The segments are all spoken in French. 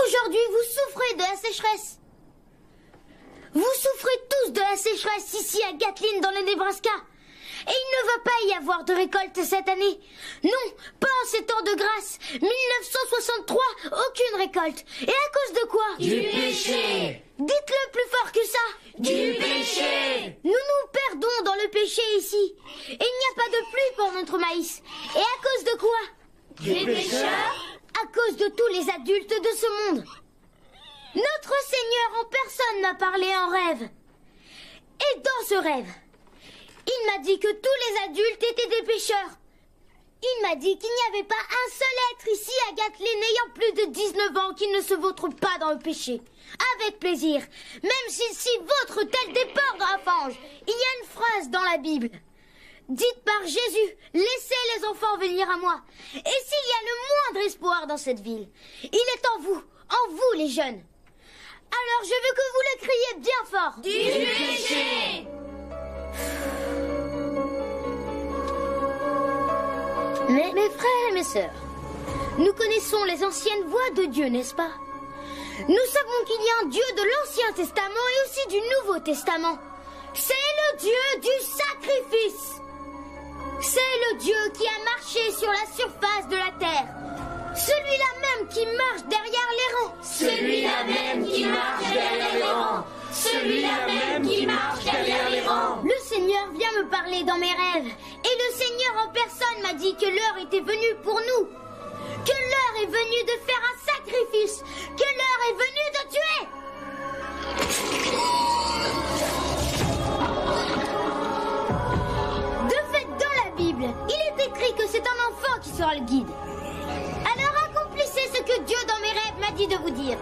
Aujourd'hui, vous souffrez de la sécheresse. Vous souffrez tous de la sécheresse ici à Gatlin, dans le Nebraska. Et il ne va pas y avoir de récolte cette année. Non, pas en ces temps de grâce. 1963, aucune récolte. Et à cause de quoi? Du péché. Dites-le plus fort que ça. Du péché. Nous nous perdons dans le péché ici. Et il n'y a pas de pluie pour notre maïs. Et à cause de quoi? Des pécheurs. À cause de tous les adultes de ce monde. Notre Seigneur en personne m'a parlé en rêve. Et dans ce rêve, il m'a dit que tous les adultes étaient des pécheurs. Il m'a dit qu'il n'y avait pas un seul être ici à Gatlin ayant plus de 19 ans qui ne se vautre pas dans le péché. Avec plaisir, même s'il s'y vautre tel des porcs dans la fange. Il y a une phrase dans la Bible. Dite par Jésus, laissez les enfants venir à moi. Et s'il y a le moindre espoir dans cette ville, il est en vous les jeunes. Alors je veux que vous le criez bien fort. Du péché. Mais mes frères et mes sœurs, nous connaissons les anciennes voies de Dieu, n'est-ce pas? Nous savons qu'il y a un Dieu de l'Ancien Testament et aussi du Nouveau Testament. C'est le Dieu du sacrifice. C'est le Dieu qui a marché sur la surface de la terre. Celui-là même qui marche derrière les rangs. Celui-là même qui marche derrière les rangs. Celui-là même qui marche derrière les rangs. Le Seigneur vient me parler dans mes rêves. Et le Seigneur en personne m'a dit que l'heure était venue pour nous. Que l'heure est venue de faire un sacrifice. Que l'heure est venue de tuer. De fait, dans la Bible, il est écrit que c'est un enfant qui sera le guide. Alors accomplissez ce que Dieu dans mes rêves m'a dit de vous dire.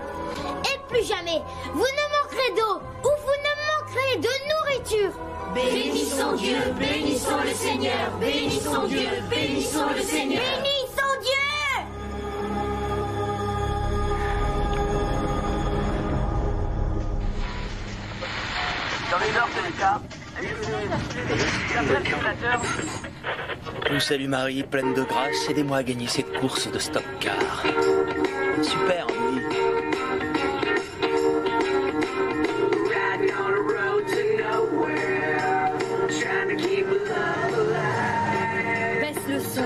Et plus jamais, vous ne manquerez d'eau ou vous ne manquerez de nourriture. Bénissons Dieu, bénissons le Seigneur, bénissons Dieu, bénissons le Seigneur. Bénissons Dieu! Dans les heures, c'est le cas. Salut Marie, pleine de grâce, aidez-moi à gagner cette course de stock car. Super, oui. Baisse le son.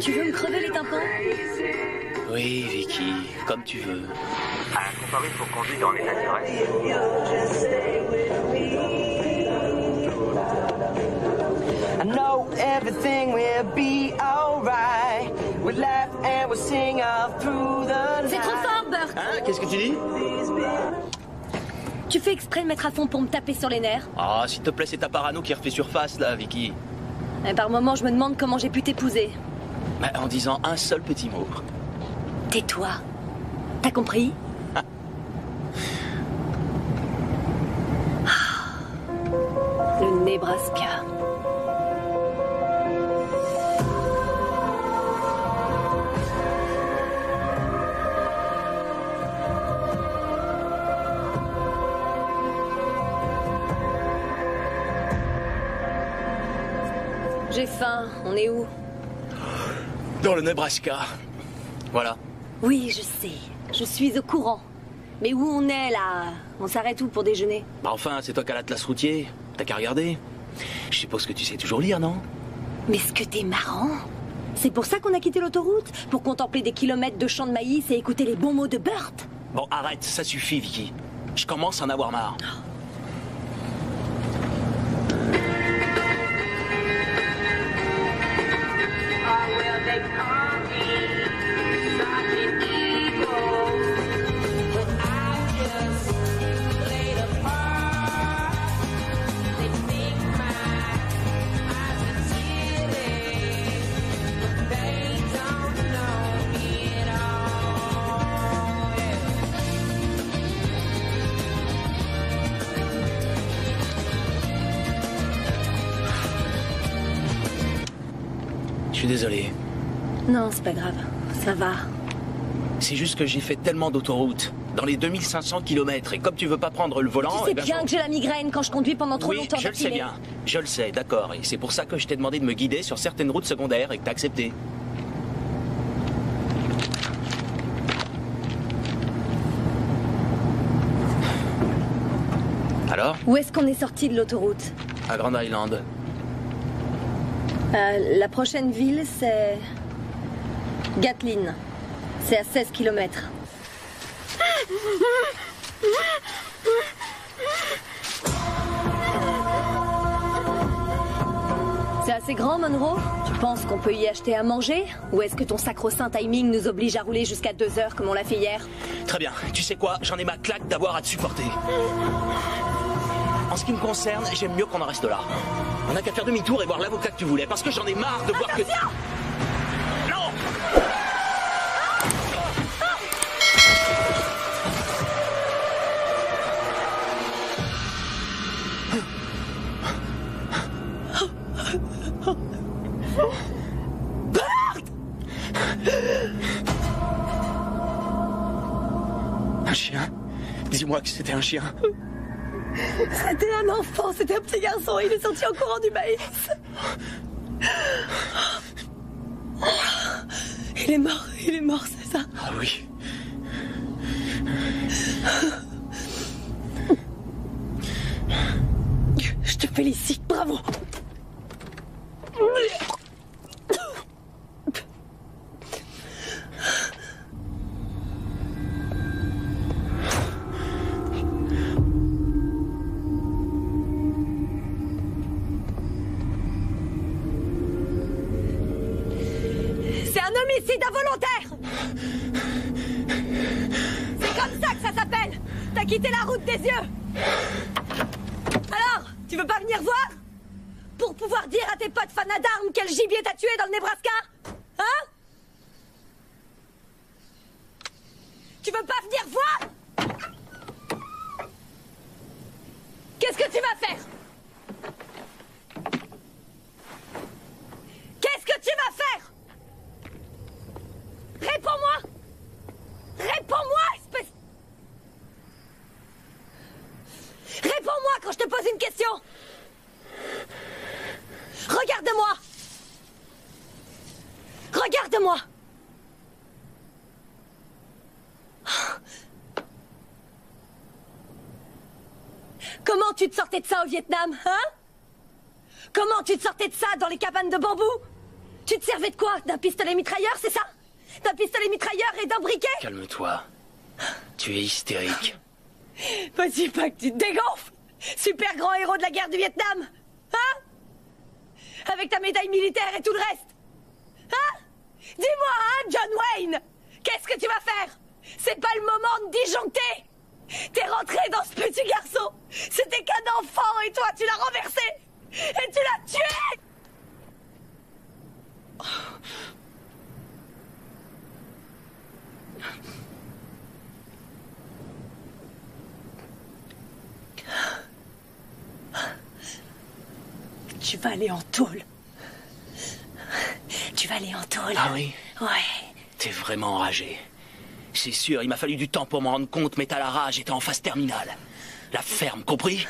Tu veux me crever les tympans? Oui, Vicky, comme tu veux. À comparer pour conduire dans l'état d'ivresse. I know everything will be alright. We laugh and we sing all through the night. C'est trop fort, Burt. Hein, qu'est-ce que tu dis? Tu fais exprès de mettre à fond pour me taper sur les nerfs? Ah, s'il te plaît, c'est ta parano qui refait surface, là, Vicky. Et par moments, je me demande comment j'ai pu t'épouser. Bah, en disant un seul petit mot. Tais-toi. T'as compris? Le Nebraska. J'ai faim. On est où? Dans le Nebraska. Voilà. Oui, je sais. Je suis au courant. Mais où on est, là? On s'arrête où pour déjeuner? Bah enfin, c'est toi qui as l'atlas routier. T'as qu'à regarder. Je suppose que tu sais toujours lire, non? Mais ce que t'es marrant. C'est pour ça qu'on a quitté l'autoroute? Pour contempler des kilomètres de champs de maïs et écouter les bons mots de Burt? Bon, arrête, ça suffit, Vicky. Je commence à en avoir marre. suis désolé. Non, c'est pas grave. Ça va. C'est juste que j'ai fait tellement d'autoroutes, dans les 2500 km, et comme tu veux pas prendre le volant... Tu sais bien que j'ai la migraine quand je conduis pendant trop longtemps. Oui, je le sais bien. Je le sais, d'accord. Et c'est pour ça que je t'ai demandé de me guider sur certaines routes secondaires et que t'as accepté. Alors? Où est-ce qu'on est sorti de l'autoroute? À Grand Island. La prochaine ville, c'est... Gatlin. C'est à 16 km. C'est assez grand, Monroe? Tu penses qu'on peut y acheter à manger? Ou est-ce que ton sacro-saint timing nous oblige à rouler jusqu'à 2 heures comme on l'a fait hier? Très bien. Tu sais quoi? J'en ai ma claque d'avoir à te supporter. En ce qui me concerne, j'aime mieux qu'on en reste là. On n'a qu'à faire demi-tour et voir l'avocat que tu voulais, parce que j'en ai marre de voir que... Non! Un chien? Dis-moi que c'était un chien. C'était un enfant, c'était un petit garçon. Il est sorti en courant du maïs. Il est mort, c'est ça? Ah oui. Je te félicite, bravo. C'est un homicide involontaire. C'est comme ça que ça s'appelle. T'as quitté la route des yeux. Alors, tu veux pas venir voir? Pour pouvoir dire à tes potes fanats d'armes quel gibier t'as tué dans le Nebraska? Hein? Tu veux pas venir voir? Qu'est-ce que tu vas faire? Qu'est-ce que tu vas faire? Réponds-moi! Réponds-moi, espèce... Réponds-moi quand je te pose une question! Regarde-moi! Regarde-moi! Comment tu te sortais de ça au Vietnam, hein? Comment tu te sortais de ça dans les cabanes de bambou? Tu te servais de quoi? D'un pistolet mitrailleur, c'est ça? D'un pistolet mitrailleur et d'un briquet? Calme-toi. Tu es hystérique. Vas-y, pas que tu te dégonfles! Super grand héros de la guerre du Vietnam! Hein? Avec ta médaille militaire et tout le reste! Hein? Dis-moi, hein, John Wayne! Qu'est-ce que tu vas faire? C'est pas le moment de disjoncter! T'es rentré dans ce petit garçon! C'était qu'un enfant et toi, tu l'as renversé! Et tu l'as tué! Tu vas aller en tôle. Tu vas aller en tôle. Ah oui? Ouais. T'es vraiment enragé. C'est sûr, il m'a fallu du temps pour m'en rendre compte, mais t'as la rage et t'es en phase terminale. La ferme, compris?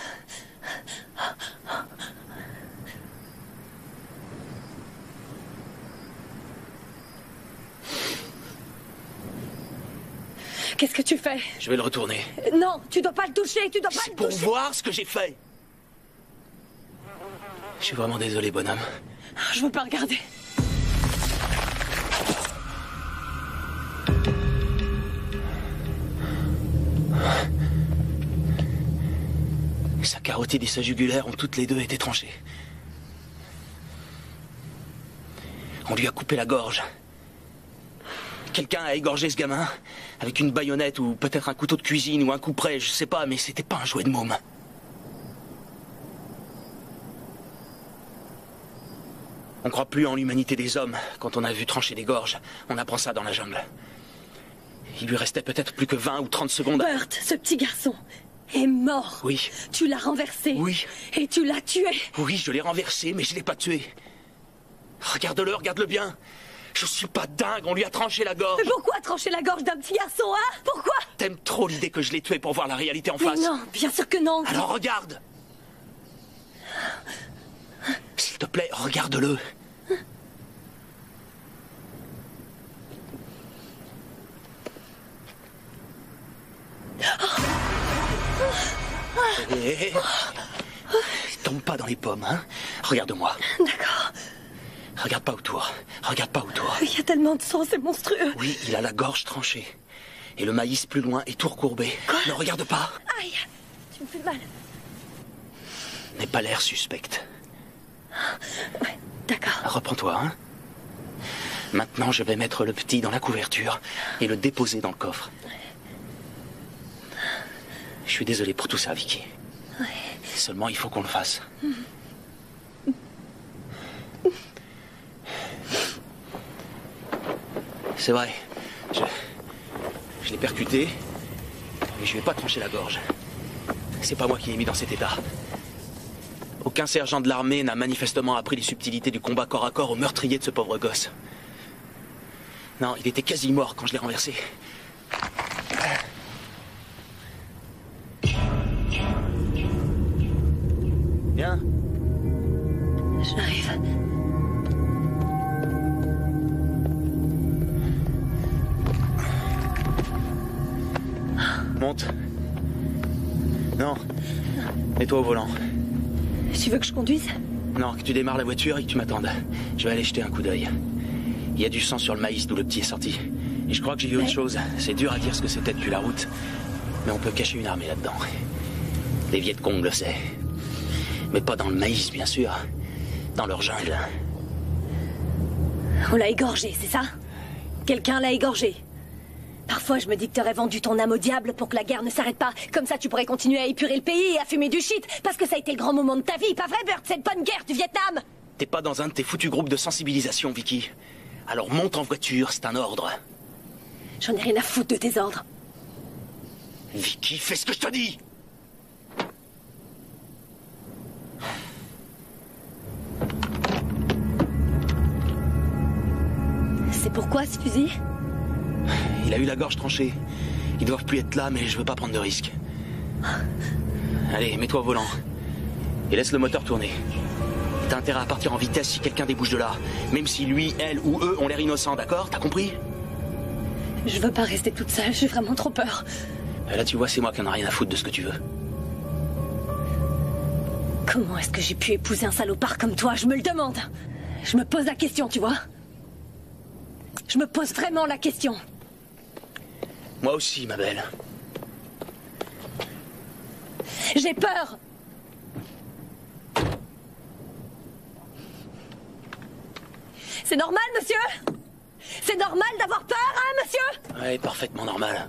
Qu'est-ce que tu fais? Je vais le retourner. Non, tu dois pas le toucher, tu dois pas C'est le pour toucher. voir ce que j'ai fait. Je suis vraiment désolé, bonhomme. Je veux pas regarder. Sa carotide et sa jugulaire ont toutes les deux été tranchées. On lui a coupé la gorge. Quelqu'un a égorgé ce gamin avec une baïonnette ou peut-être un couteau de cuisine ou un couperet, je sais pas, mais c'était pas un jouet de môme. On croit plus en l'humanité des hommes quand on a vu trancher des gorges. On apprend ça dans la jungle. Il lui restait peut-être plus que 20 ou 30 secondes. Burt, ce petit garçon est mort. Oui. Tu l'as renversé. Oui. Et tu l'as tué. Oui, je l'ai renversé, mais je l'ai pas tué. Regarde-le, regarde-le bien. Je suis pas dingue, on lui a tranché la gorge. Mais pourquoi trancher la gorge d'un petit garçon, hein? Pourquoi? T'aimes trop l'idée que je l'ai tué pour voir la réalité en Mais face. non, bien sûr que non. Alors regarde. S'il te plaît, regarde-le. Hé, tombe pas dans les pommes, hein. Regarde-moi. D'accord. Regarde pas autour. Regarde pas autour. Il y a tellement de sang, c'est monstrueux. Oui, il a la gorge tranchée. Et le maïs plus loin est tout recourbé. Quoi? Ne regarde pas. Aïe, tu me fais mal. N'aie pas l'air suspecte. Ouais, d'accord. Reprends-toi, hein. Maintenant, je vais mettre le petit dans la couverture et le déposer dans le coffre. Je suis désolé pour tout ça, Vicky. Ouais. Seulement, il faut qu'on le fasse. C'est vrai. Je l'ai percuté, mais je lui ai pas tranché la gorge. C'est pas moi qui l'ai mis dans cet état. Aucun sergent de l'armée n'a manifestement appris les subtilités du combat corps à corps au meurtrier de ce pauvre gosse. Non, il était quasi mort quand je l'ai renversé. Viens. J'arrive. Monte. Non. Mets-toi au volant. Tu veux que je conduise? Non, que tu démarres la voiture et que tu m'attendes. Je vais aller jeter un coup d'œil. Il y a du sang sur le maïs d'où le petit est sorti. Et je crois que j'ai vu autre chose. C'est dur à dire ce que c'était depuis la route. Mais on peut cacher une armée là-dedans. Les Viet Cong le savent. Mais pas dans le maïs, bien sûr. Dans leur jungle. On l'a égorgé, c'est ça? Quelqu'un l'a égorgé. Parfois, je me dis que t'aurais vendu ton âme au diable pour que la guerre ne s'arrête pas. Comme ça, tu pourrais continuer à épurer le pays et à fumer du shit. Parce que ça a été le grand moment de ta vie, pas vrai, Burt? Cette bonne guerre du Vietnam! T'es pas dans un de tes foutus groupes de sensibilisation, Vicky. Alors monte en voiture, c'est un ordre. J'en ai rien à foutre de tes ordres. Vicky, fais ce que je te dis! C'est pourquoi ce fusil? Il a eu la gorge tranchée. Ils doivent plus être là, mais je veux pas prendre de risques. Allez, mets-toi au volant. Et laisse le moteur tourner. T'as intérêt à partir en vitesse si quelqu'un débouche de là. Même si lui, elle ou eux ont l'air innocents, d'accord? T'as compris? Je veux pas rester toute seule, j'ai vraiment trop peur. Là, tu vois, c'est moi qui en ai rien à foutre de ce que tu veux. Comment est-ce que j'ai pu épouser un salopard comme toi? Je me le demande. Je me pose la question, tu vois? Je me pose vraiment la question. Moi aussi, ma belle. J'ai peur. C'est normal, monsieur? C'est normal d'avoir peur, hein, monsieur? Ouais, parfaitement normal.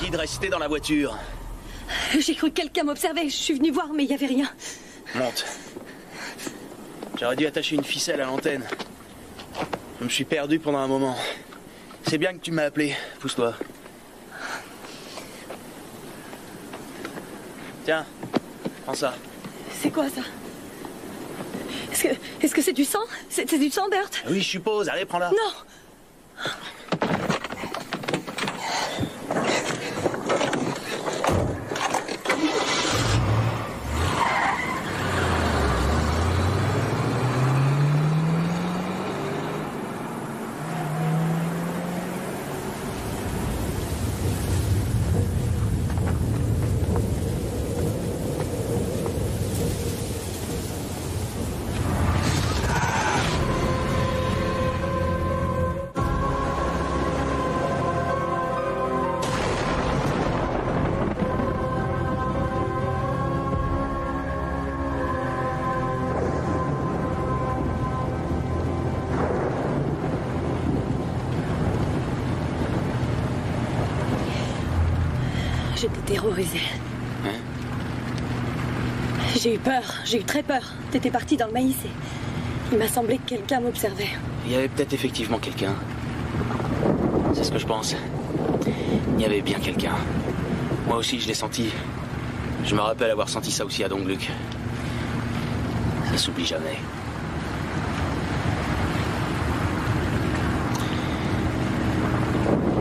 dit de rester dans la voiture. J'ai cru que quelqu'un m'observait. Je suis venue voir, mais il n'y avait rien. Monte. J'aurais dû attacher une ficelle à l'antenne. Je me suis perdu pendant un moment. C'est bien que tu m'as appelé. Pousse-toi. Tiens, prends ça. C'est quoi ça? Est-ce que c'est du sang? C'est du sang, Bert? Oui, je suppose. Allez, prends-la. Non! J'étais terrorisée. Hein? J'ai eu peur, j'ai eu très peur. T'étais parti dans le maïs et il m'a semblé que quelqu'un m'observait. Il y avait peut-être effectivement quelqu'un. C'est ce que je pense. Il y avait bien quelqu'un. Moi aussi, je l'ai senti. Je me rappelle avoir senti ça aussi à Dongluk. Ça s'oublie jamais.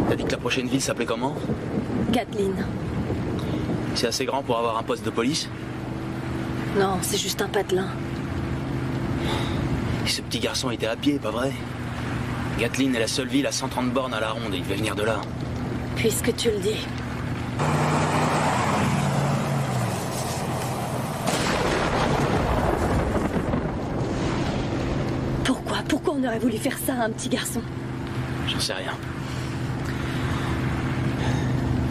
T'as dit que la prochaine ville s'appelait comment? Gatlin. C'est assez grand pour avoir un poste de police? Non, c'est juste un patelin. Et ce petit garçon était à pied, pas vrai? Gatlin est la seule ville à 130 bornes à la ronde et il devait venir de là. Puisque tu le dis. Pourquoi on aurait voulu faire ça à un petit garçon? J'en sais rien.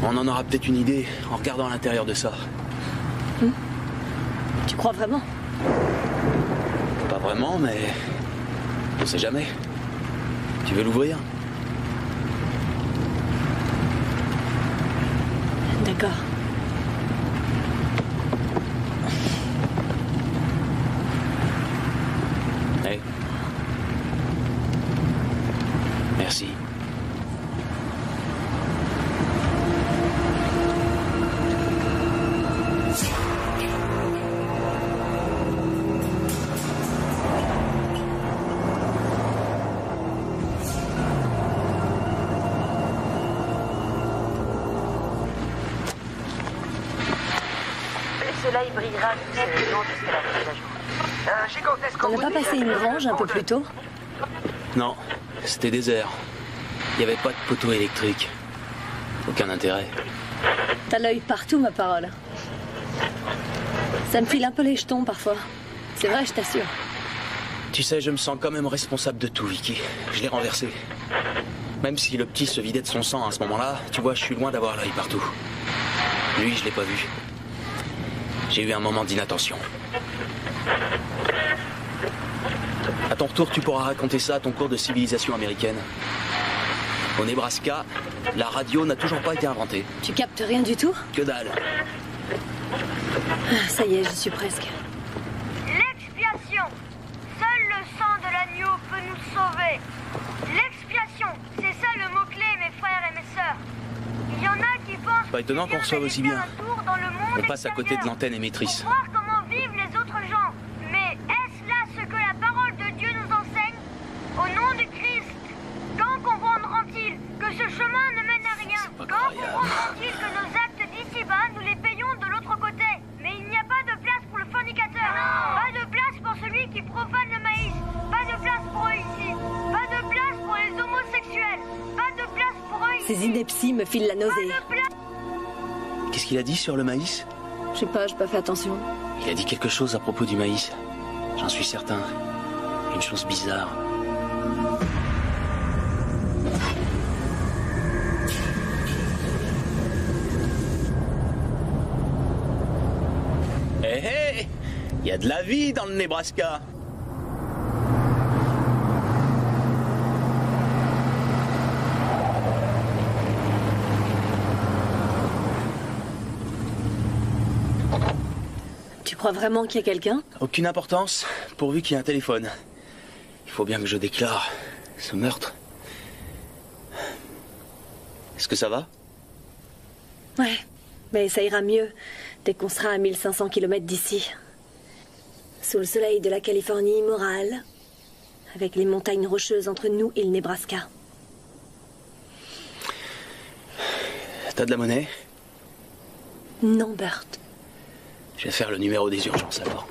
On en aura peut-être une idée en regardant à l'intérieur de ça. Tu crois vraiment? Pas vraiment, mais on sait jamais. Tu veux l'ouvrir? D'accord. Hey. Merci. Le soleil brillera jusqu'à la fin de la journée. On n'a pas passé une grange un peu plus tôt? Non, c'était désert. Il n'y avait pas de poteau électrique. Aucun intérêt. T'as l'œil partout, ma parole. Ça me file un peu les jetons parfois. C'est vrai, je t'assure. Tu sais, je me sens quand même responsable de tout, Vicky. Je l'ai renversé. Même si le petit se vidait de son sang à ce moment-là, tu vois, je suis loin d'avoir l'œil partout. Lui, je l'ai pas vu. J'ai eu un moment d'inattention. À ton retour, tu pourras raconter ça à ton cours de civilisation américaine. Au Nebraska, la radio n'a toujours pas été inventée. Tu captes rien du tout? Que dalle. Ah, ça y est, j'y suis presque. L'expiation. Seul le sang de l'agneau peut nous sauver. L'expiation, c'est ça le mot-clé, mes frères et mes sœurs. Il y en a qui pensent... Pas étonnant qu'on reçoive aussi bien. On passe à côté de l'antenne émettrice. Pour voir comment vivent les autres gens. Mais est-ce là ce que la parole de Dieu nous enseigne? Au nom du Christ, quand comprendront-ils que ce chemin ne mène à rien? Quand comprendront-ils que nos actes d'ici-bas, nous les payons de l'autre côté? Mais il n'y a pas de place pour le fornicateur. Pas de place pour celui qui profane le maïs. Pas de place pour eux ici. Pas de place pour les homosexuels. Pas de place pour eux ici. Ces inepties me filent la nausée. Qu'est-ce qu'il a dit sur le maïs? Je sais pas, j'ai pas fait attention. Il a dit quelque chose à propos du maïs. J'en suis certain. Une chose bizarre. Hé hé! Il y a de la vie dans le Nebraska! crois vraiment qu'il y a quelqu'un? Aucune importance, pourvu qu'il y ait un téléphone. Il faut bien que je déclare ce meurtre. Est-ce que ça va? Ouais, mais ça ira mieux dès qu'on sera à 1500 km d'ici. Sous le soleil de la Californie immorale, avec les montagnes rocheuses entre nous et le Nebraska. T'as de la monnaie? Non, Bert. Je vais faire le numéro des urgences alors.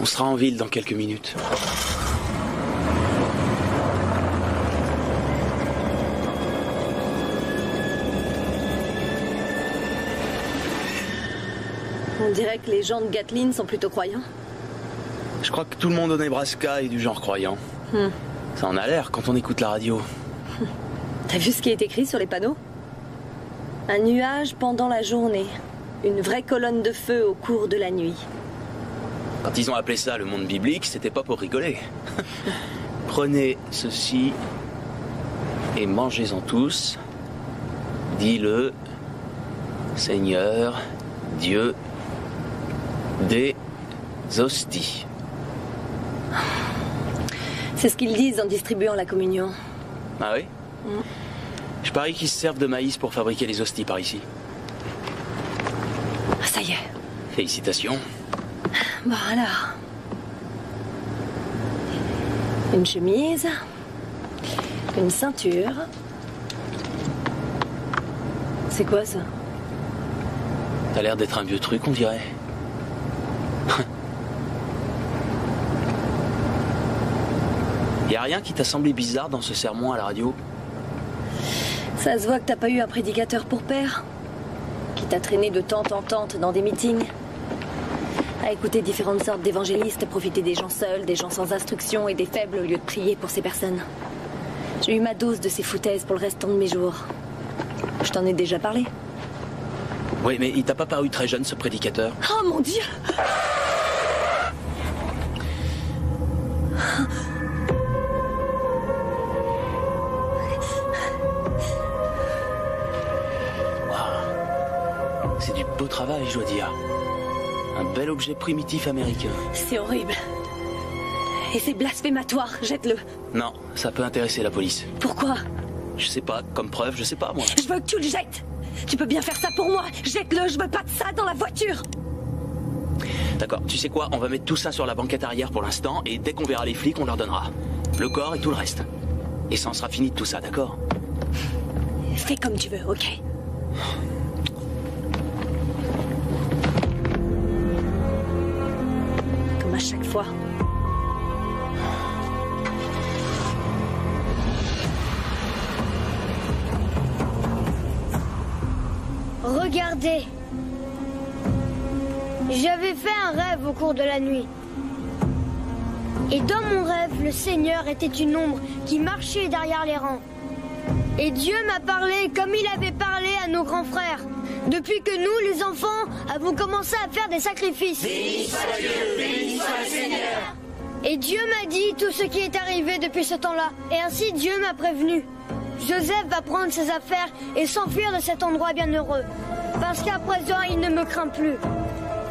On sera en ville dans quelques minutes. On dirait que les gens de Gatlin sont plutôt croyants. Je crois que tout le monde au Nebraska est du genre croyant. Ça en a l'air quand on écoute la radio. T'as vu ce qui est écrit sur les panneaux? Un nuage pendant la journée. Une vraie colonne de feu au cours de la nuit. Quand ils ont appelé ça le monde biblique, c'était pas pour rigoler. Prenez ceci et mangez-en tous, dit le Seigneur Dieu des hosties. C'est ce qu'ils disent en distribuant la communion. Ah oui? Je parie qu'ils se servent de maïs pour fabriquer les hosties par ici. Ah, ça y est. Félicitations. Bon alors. Une chemise. Une ceinture. C'est quoi ça? T'as l'air d'être un vieux truc, on dirait. Y a rien qui t'a semblé bizarre dans ce sermon à la radio? Ça se voit que t'as pas eu un prédicateur pour père, qui t'a traîné de tente en tente dans des meetings, à écouter différentes sortes d'évangélistes, profiter des gens seuls, des gens sans instruction et des faibles au lieu de prier pour ces personnes. J'ai eu ma dose de ces foutaises pour le restant de mes jours. Je t'en ai déjà parlé. Oui, mais il t'a pas paru très jeune, ce prédicateur? Oh mon Dieu! C'est du beau travail, je dois dire. Un bel objet primitif américain. C'est horrible. Et c'est blasphématoire, jette-le. Non, ça peut intéresser la police. Pourquoi? Je sais pas, comme preuve, je sais pas, moi. Je veux que tu le jettes. Tu peux bien faire ça pour moi. Jette-le, je veux pas de ça dans la voiture. D'accord, tu sais quoi? On va mettre tout ça sur la banquette arrière pour l'instant, et dès qu'on verra les flics, on leur donnera. Le corps et tout le reste. Et ça en sera fini de tout ça, d'accord? Fais comme tu veux, ok? Comme à chaque fois. Regardez. J'avais fait un rêve au cours de la nuit. Et dans mon rêve, le Seigneur était une ombre qui marchait derrière les rangs. Et Dieu m'a parlé comme il avait parlé à nos grands frères. Depuis que nous, les enfants, avons commencé à faire des sacrifices. Béni soit Dieu, béni soit le Seigneur. Et Dieu m'a dit tout ce qui est arrivé depuis ce temps-là. Et ainsi Dieu m'a prévenu. Joseph va prendre ses affaires et s'enfuir de cet endroit bienheureux. Parce qu'à présent, il ne me craint plus.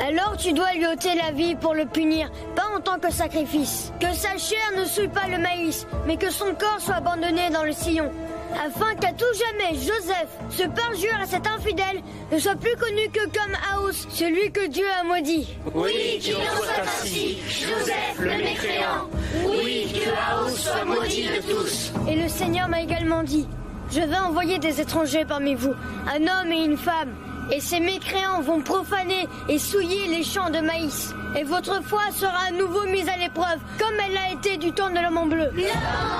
Alors tu dois lui ôter la vie pour le punir, pas en tant que sacrifice. Que sa chair ne souille pas le maïs, mais que son corps soit abandonné dans le sillon. Afin qu'à tout jamais, Joseph, ce parjure à cet infidèle, ne soit plus connu que comme Aos, celui que Dieu a maudit. Oui, qu'il en soit ainsi, Joseph le mécréant. Oui, que Aos soit maudit de tous. Et le Seigneur m'a également dit, je vais envoyer des étrangers parmi vous, un homme et une femme, Et ces mécréants vont profaner et souiller les champs de maïs. Et votre foi sera à nouveau mise à l'épreuve, comme elle l'a été du temps de l'homme en bleu. L'homme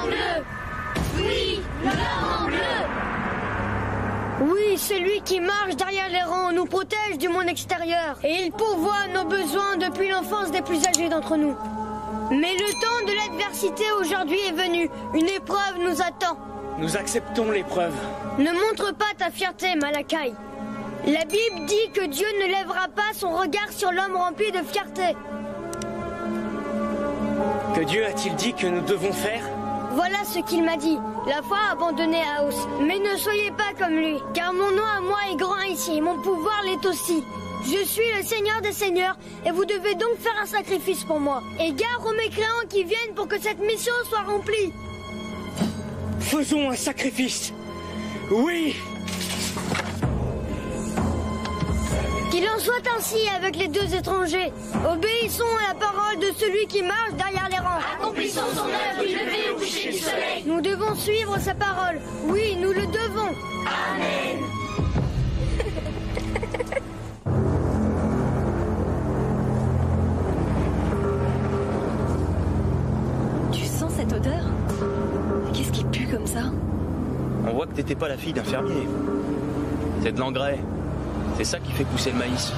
en bleu! Oui, l'homme en bleu! Oui, celui qui marche derrière les rangs nous protège du monde extérieur. Et il pourvoit nos besoins depuis l'enfance des plus âgés d'entre nous. Mais le temps de l'adversité aujourd'hui est venu. Une épreuve nous attend. Nous acceptons l'épreuve. Ne montre pas ta fierté, Malakai. La Bible dit que Dieu ne lèvera pas son regard sur l'homme rempli de fierté. Que Dieu a-t-il dit que nous devons faire? Voilà ce qu'il m'a dit. La foi a abandonné Aos. Mais ne soyez pas comme lui, car mon nom à moi est grand ici, mon pouvoir l'est aussi. Je suis le Seigneur des Seigneurs, et vous devez donc faire un sacrifice pour moi. Et gare aux mécréants qui viennent pour que cette mission soit remplie. Faisons un sacrifice. Oui! Qu'il en soit ainsi avec les deux étrangers. Obéissons à la parole de celui qui marche derrière les rangs. Accomplissons son œuvre du lever au coucher du soleil. Nous devons suivre sa parole. Oui, nous le devons. Amen. Tu sens cette odeur? Qu'est-ce qui pue comme ça? On voit que t'étais pas la fille d'un fermier. C'est de l'engrais. C'est ça qui fait pousser le maïs.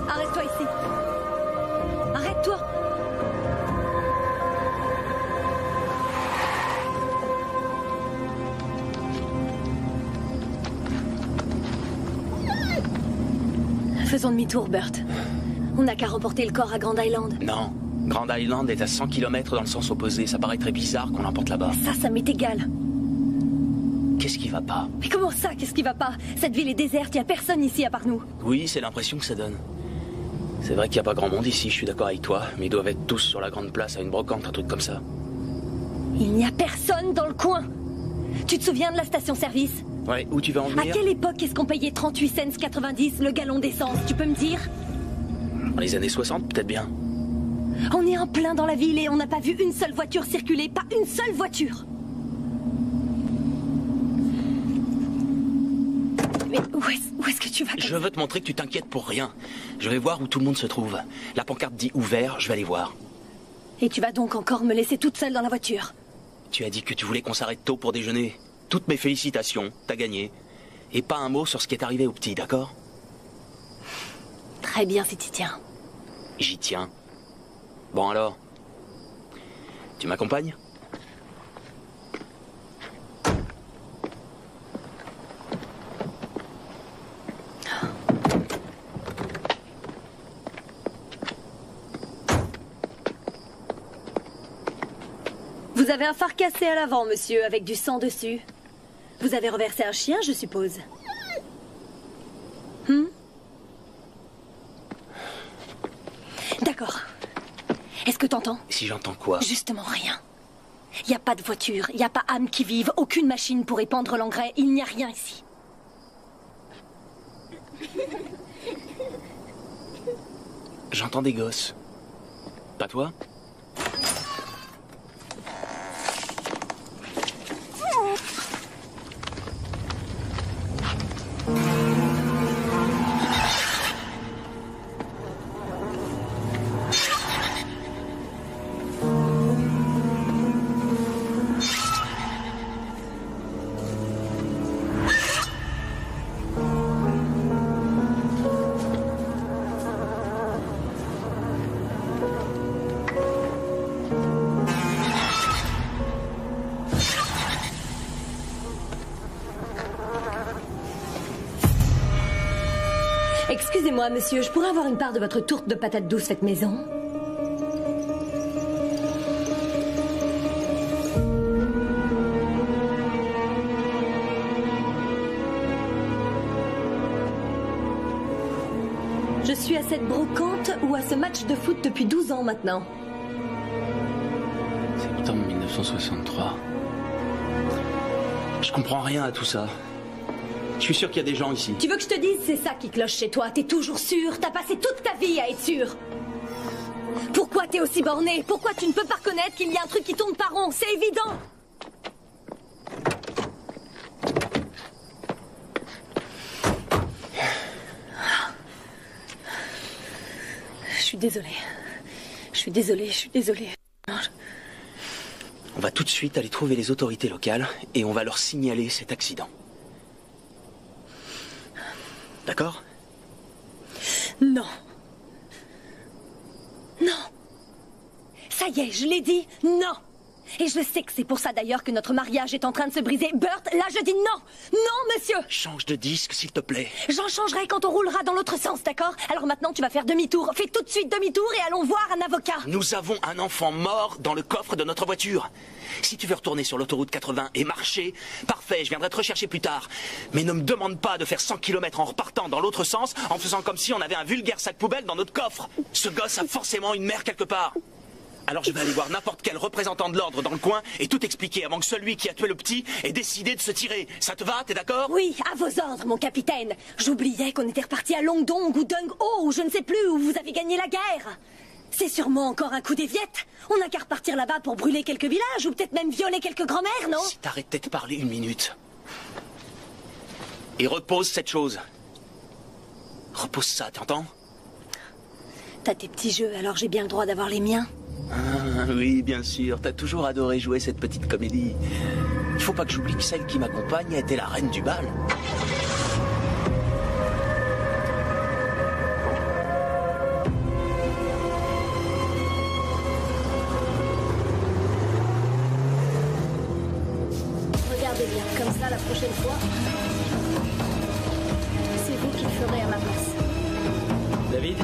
Arrête-toi ici. Arrête-toi. Faisons demi-tour, Burt. On n'a qu'à remporter le corps à Grand Island. Non. Grand Island est à 100 km dans le sens opposé. Ça paraît très bizarre qu'on l'emporte là-bas. Ça m'est égal. Qu'est-ce qui va pas? Mais comment ça, qu'est-ce qui va pas? Cette ville est déserte, il n'y a personne ici à part nous. Oui, c'est l'impression que ça donne. C'est vrai qu'il n'y a pas grand monde ici, je suis d'accord avec toi. Mais ils doivent être tous sur la grande place à une brocante, un truc comme ça. Il n'y a personne dans le coin. Tu te souviens de la station-service? Ouais, où tu vas en venir? À quelle époque est-ce qu'on payait 38 cents 90 le gallon d'essence? Tu peux me dire? Dans les années 60, peut-être bien. On est en plein dans la ville et on n'a pas vu une seule voiture circuler. Pas une seule voiture. Mais où est-ce que tu vas? Je veux te montrer que tu t'inquiètes pour rien. Je vais voir où tout le monde se trouve. La pancarte dit ouvert, je vais aller voir. Et tu vas donc encore me laisser toute seule dans la voiture? Tu as dit que tu voulais qu'on s'arrête tôt pour déjeuner. Toutes mes félicitations, t'as gagné. Et pas un mot sur ce qui est arrivé au petit, d'accord? Très bien si t'y tiens. J'y tiens. Bon alors, tu m'accompagnes? Vous avez un phare cassé à l'avant, monsieur, avec du sang dessus. Vous avez renversé un chien, je suppose. D'accord. Est-ce que t'entends? Si j'entends quoi? Justement rien. Il n'y a pas de voiture, il n'y a pas âme qui vive, aucune machine pour épandre l'engrais, il n'y a rien ici. J'entends des gosses. Pas toi? Excusez-moi, monsieur, je pourrais avoir une part de votre tourte de patates douces faite maison? Je suis à cette brocante ou à ce match de foot depuis 12 ans maintenant. Septembre 1963. Je comprends rien à tout ça. Je suis sûr qu'il y a des gens ici. Tu veux que je te dise, c'est ça qui cloche chez toi. T'es toujours sûr. T'as passé toute ta vie à être sûr. Pourquoi t'es aussi borné? Pourquoi tu ne peux pas reconnaître qu'il y a un truc qui tourne pas rond? C'est évident. Je suis désolée. Je suis désolée, je suis désolée. On va tout de suite aller trouver les autorités locales et on va leur signaler cet accident. D'accord? Non. Non. Ça y est, je l'ai dit, non. Et je sais que c'est pour ça d'ailleurs que notre mariage est en train de se briser. Burt, là je dis non. Non, monsieur. Change de disque, s'il te plaît. J'en changerai quand on roulera dans l'autre sens, d'accord? Alors maintenant, tu vas faire demi-tour. Fais tout de suite demi-tour et allons voir un avocat. Nous avons un enfant mort dans le coffre de notre voiture. Si tu veux retourner sur l'autoroute 80 et marcher, parfait, je viendrai te rechercher plus tard. Mais ne me demande pas de faire 100 km en repartant dans l'autre sens en faisant comme si on avait un vulgaire sac poubelle dans notre coffre. Ce gosse a forcément une mère quelque part. Alors je vais aller voir n'importe quel représentant de l'ordre dans le coin et tout expliquer avant que celui qui a tué le petit ait décidé de se tirer. Ça te va? T'es d'accord? Oui, à vos ordres, mon capitaine. J'oubliais qu'on était reparti à Longdong ou Dung-Ho ou je ne sais plus où vous avez gagné la guerre. C'est sûrement encore un coup des Viettes. On n'a qu'à repartir là-bas pour brûler quelques villages ou peut-être même violer quelques grand-mères, non? Si t'arrêtais de parler une minute. Et repose cette chose. Repose ça, t'entends? T'as tes petits jeux, alors j'ai bien le droit d'avoir les miens. Ah, oui, bien sûr. T'as toujours adoré jouer cette petite comédie. Il faut pas que j'oublie que celle qui m'accompagne était la reine du bal. Regardez bien, comme ça la prochaine fois, c'est vous qui le ferez à ma place. David?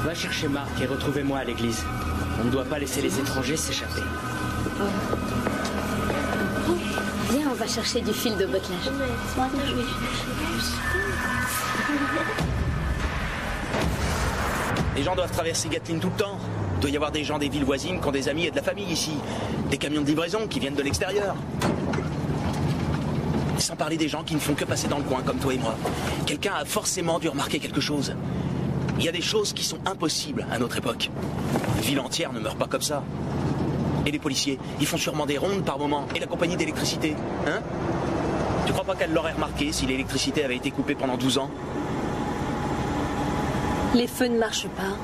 Va chercher Marc et retrouvez-moi à l'église. On ne doit pas laisser les étrangers s'échapper. Viens, on va chercher du fil de bottelage. Les gens doivent traverser Gatlin tout le temps. Il doit y avoir des gens des villes voisines qui ont des amis et de la famille ici. Des camions de livraison qui viennent de l'extérieur. Sans parler des gens qui ne font que passer dans le coin comme toi et moi. Quelqu'un a forcément dû remarquer quelque chose. Il y a des choses qui sont impossibles à notre époque. Une ville entière ne meurt pas comme ça. Et les policiers, ils font sûrement des rondes par moment. Et la compagnie d'électricité, hein? Tu crois pas qu'elle l'aurait remarqué si l'électricité avait été coupée pendant 12 ans? Les feux ne marchent pas.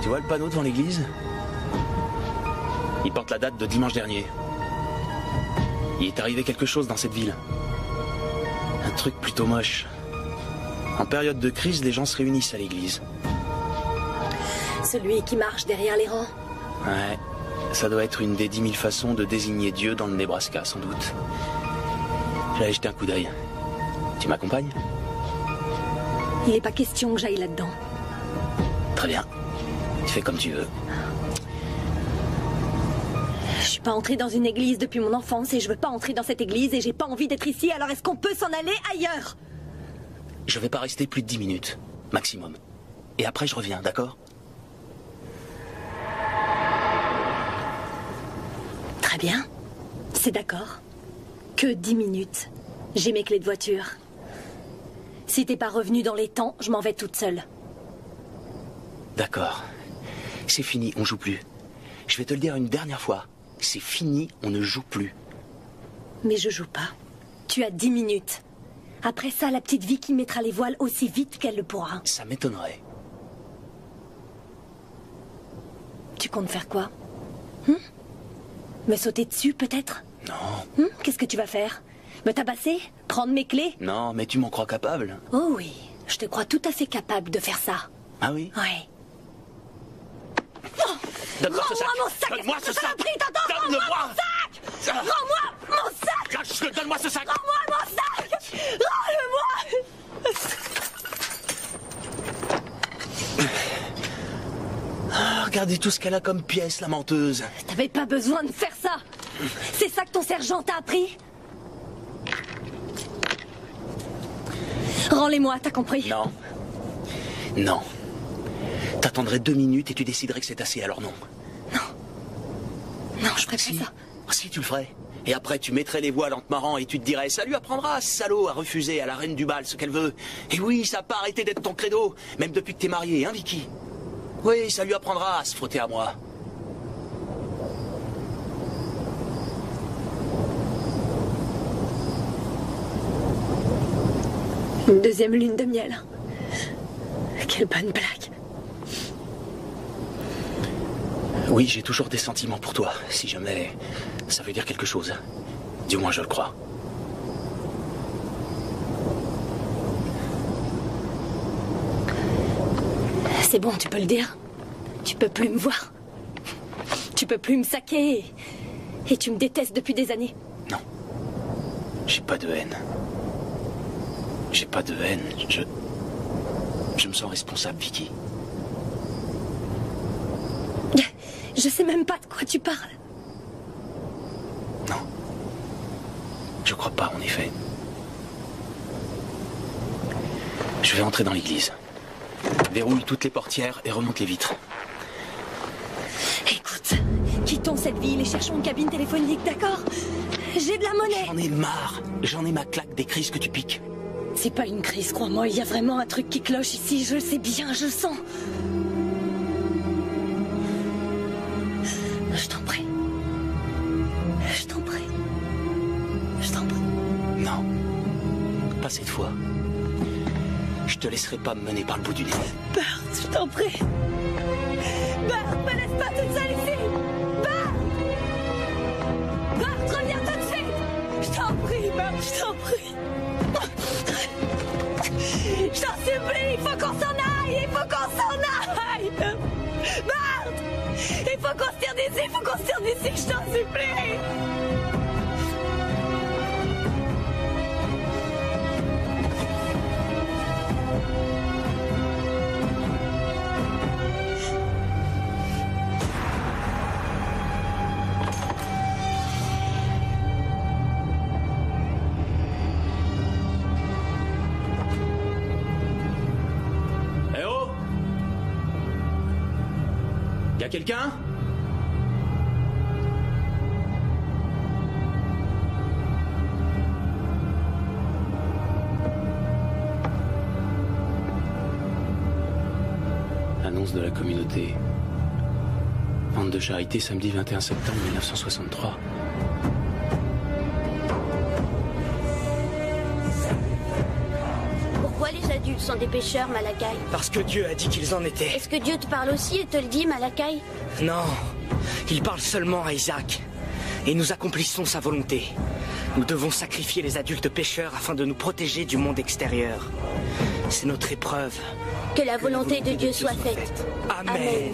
Tu vois le panneau devant l'église? Il porte la date de dimanche dernier. Il est arrivé quelque chose dans cette ville. Un truc plutôt moche. En période de crise, les gens se réunissent à l'église. Celui qui marche derrière les rangs. Ouais, ça doit être une des 10 000 façons de désigner Dieu dans le Nebraska, sans doute. J'allais jeter un coup d'œil. Tu m'accompagnes? Il n'est pas question que j'aille là-dedans. Très bien. Tu fais comme tu veux. Je suis pas entrée dans une église depuis mon enfance et je veux pas entrer dans cette église et j'ai pas envie d'être ici, alors est-ce qu'on peut s'en aller ailleurs? Je vais pas rester plus de 10 minutes, maximum. Et après je reviens, d'accord? Très bien. C'est d'accord. Que 10 minutes. J'ai mes clés de voiture. Si t'es pas revenu dans les temps, je m'en vais toute seule. D'accord. C'est fini, on joue plus. Je vais te le dire une dernière fois. C'est fini, on ne joue plus. Mais je joue pas. Tu as 10 minutes. Après ça, la petite Vicky mettra les voiles aussi vite qu'elle le pourra. Ça m'étonnerait. Tu comptes faire quoi? Me sauter dessus, peut-être? Non. Qu'est-ce que tu vas faire? Me tabasser? Prendre mes clés? Non, mais tu m'en crois capable? Oh oui, je te crois tout à fait capable de faire ça. Ah oui? Ouais. Donne-moi ce sac. Rends-moi mon sac. Donne-moi ce sac. Donne-moi mon sac. Rends-moi mon sac. Lâche-le, donne-moi ce sac. Rends-moi mon sac. Rends-le-moi. Ah, regardez tout ce qu'elle a comme pièces, la menteuse. T'avais pas besoin de faire ça. C'est ça que ton sergent t'a appris? Rends-les-moi, t'as compris? Non. Non. T'attendrais 2 minutes et tu déciderais que c'est assez, alors non. Non, je ferais pas ça. Si, tu le ferais. Et après, tu mettrais les voiles en te marrant et tu te dirais, ça lui apprendra, ce salaud, à refuser à la reine du bal ce qu'elle veut. Et oui, ça n'a pas arrêté d'être ton credo, même depuis que t'es marié, hein, Vicky? Oui, ça lui apprendra à se frotter à moi. Une deuxième lune de miel. Quelle bonne blague. Oui, j'ai toujours des sentiments pour toi, si jamais ça veut dire quelque chose. Du moins, je le crois. C'est bon, tu peux le dire. Tu peux plus me voir. Tu peux plus me saquer. Et tu me détestes depuis des années. Non. J'ai pas de haine. J'ai pas de haine. Je me sens responsable, Vicky. Je sais même pas de quoi tu parles. Non. Je crois pas, en effet. Je vais entrer dans l'église. Verrouille toutes les portières et remonte les vitres. Écoute, quittons cette ville et cherchons une cabine téléphonique, d'accord? J'ai de la monnaie. J'en ai marre. J'en ai ma claque des crises que tu piques. C'est pas une crise, crois-moi. Il y a vraiment un truc qui cloche ici. Je le sais bien, je le sens. Je t'en prie. Je t'en prie. Je t'en prie. Non. Pas cette fois. Je te laisserai pas me mener par le bout du nez. Bart, je t'en prie. Bart, me laisse pas toute seule ici. Bart! Bart, reviens tout de suite. Je t'en prie, Bart, je t'en prie. Je t'en supplie, il faut qu'on s'en aille. Il faut qu'on s'en aille. Bart! Il faut qu'on se tire d'ici, il faut qu'on se tire d'ici, je t'en supplie. Eh oh! Y'a quelqu'un? Annonce de la communauté. Vente de charité samedi 21 septembre 1963. Pourquoi les adultes sont des pêcheurs, Malakai? Parce que Dieu a dit qu'ils en étaient. Est-ce que Dieu te parle aussi et te le dit, Malakai? Non, il parle seulement à Isaac. Et nous accomplissons sa volonté. Nous devons sacrifier les adultes pécheurs afin de nous protéger du monde extérieur. C'est notre épreuve. Que la volonté de Dieu soit faite. Amen. Amen.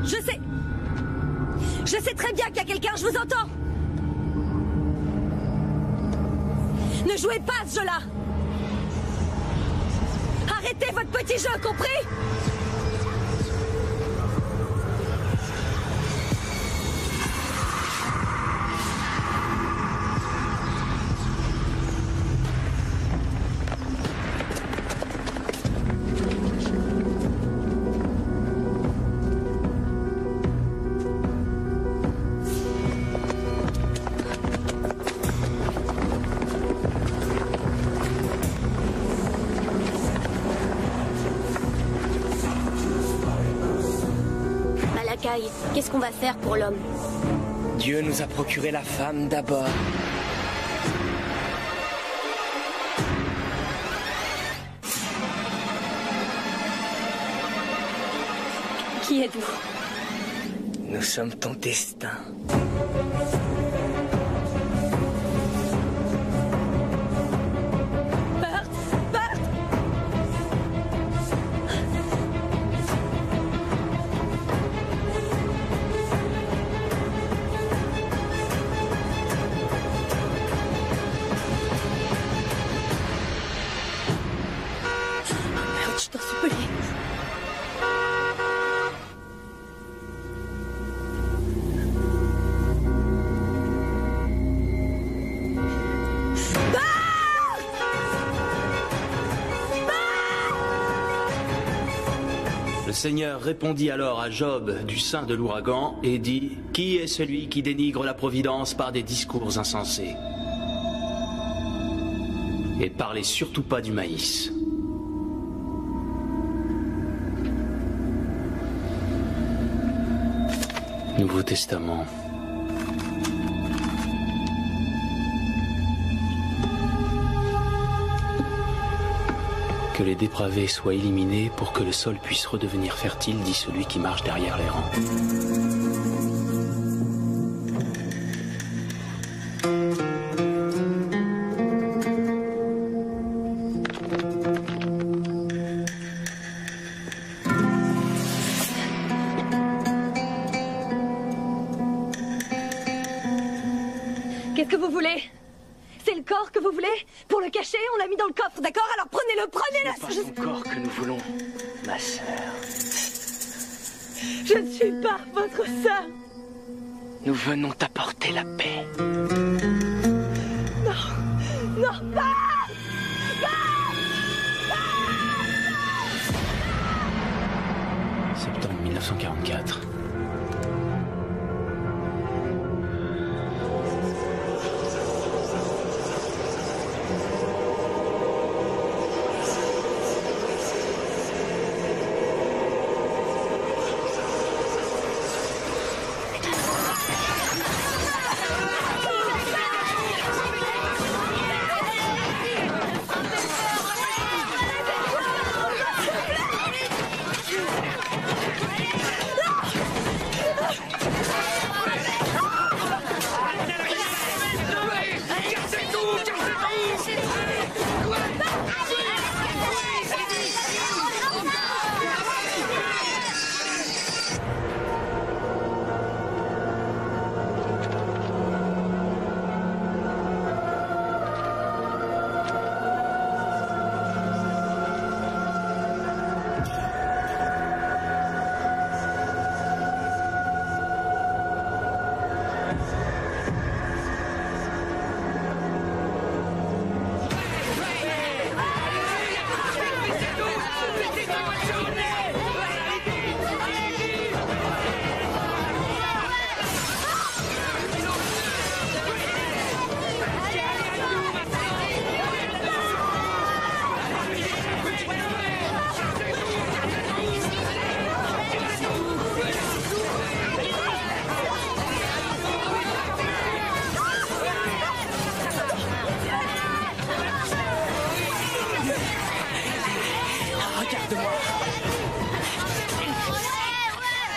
Je sais très bien qu'il y a quelqu'un, je vous entends. Ne jouez pas à ce jeu-là. Arrêtez votre petit jeu, compris? Qu'est-ce qu'on va faire pour l'homme? Dieu nous a procuré la femme d'abord. Qui êtes-vous? Nous sommes ton destin. Le Seigneur répondit alors à Job du sein de l'ouragan et dit: Qui est celui qui dénigre la providence par des discours insensés? Et parlez surtout pas du maïs. Nouveau Testament. Que les dépravés soient éliminés pour que le sol puisse redevenir fertile, dit celui qui marche derrière les rangs. Qu'est-ce que vous voulez? C'est le corps que vous voulez? Pour le cacher, on l'a mis dans le coffre, d'accord? Alors prenez-le, prenez-le! Ce n'est pas ton corps que nous voulons, ma sœur. Je ne suis pas votre sœur. Nous venons t'apporter la paix. Non, non, pas! Septembre 1944.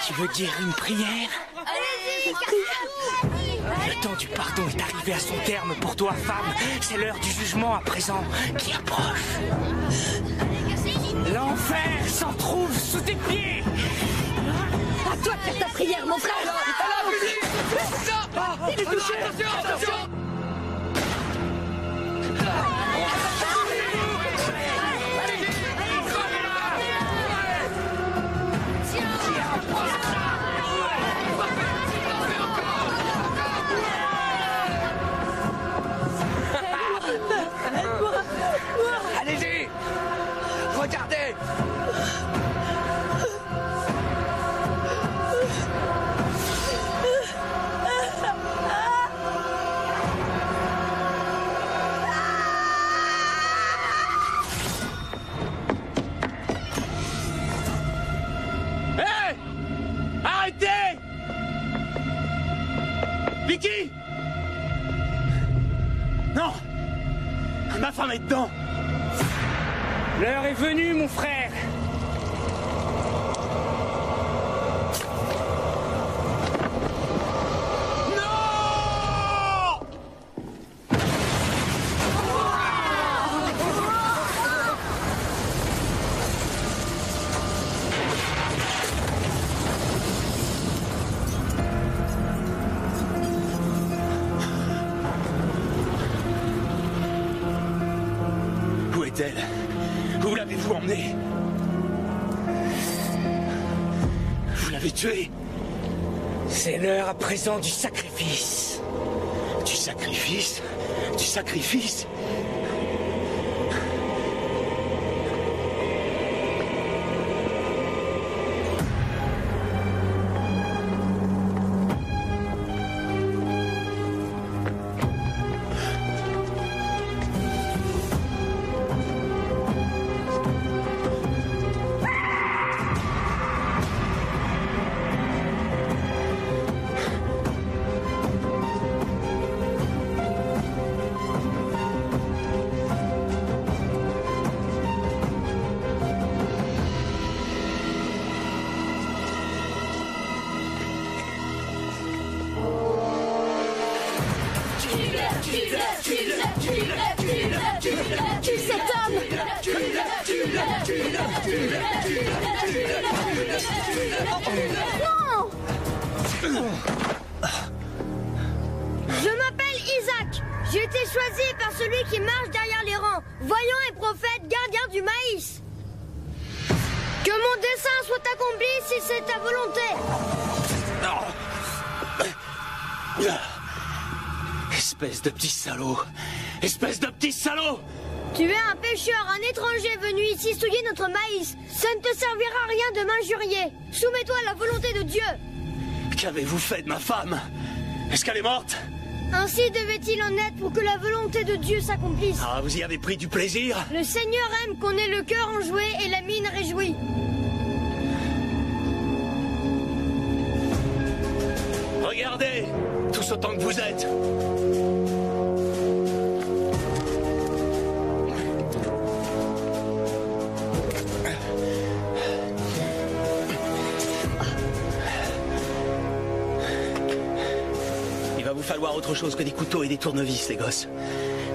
Tu veux dire une prière? Le temps du pardon est arrivé à son terme pour toi, femme. C'est l'heure du jugement à présent qui approche. L'enfer s'en trouve sous tes pieds. À toi de faire Derrière, mon frère! Il est touché! Attention! Allez-y! Regardez! Hé! Arrêtez! Vicky! Non! Ma femme est dedans! L'heure est venue, mon frère. Où est-elle? Où l'avez-vous emmenée? Vous l'avez tuée? C'est l'heure à présent du sacrifice. Du sacrifice? Du sacrifice? Tue cet homme! Non! Je m'appelle Isaac. J'ai été choisi par celui qui marche derrière les rangs, voyant et prophète, gardien du maïs. Que mon dessein soit accompli si c'est ta volonté. Espèce de petit salaud! Espèce de petit salaud! Tu es un pécheur, un étranger venu ici souiller notre maïs. Ça ne te servira à rien de m'injurier. Soumets-toi à la volonté de Dieu. Qu'avez-vous fait de ma femme? Est-ce qu'elle est morte? Ainsi devait-il en être pour que la volonté de Dieu s'accomplisse. Ah, vous y avez pris du plaisir? Le Seigneur aime qu'on ait le cœur enjoué et la mine réjouie. Regardez, tous autant que vous êtes. Il va vous falloir autre chose que des couteaux et des tournevis, les gosses.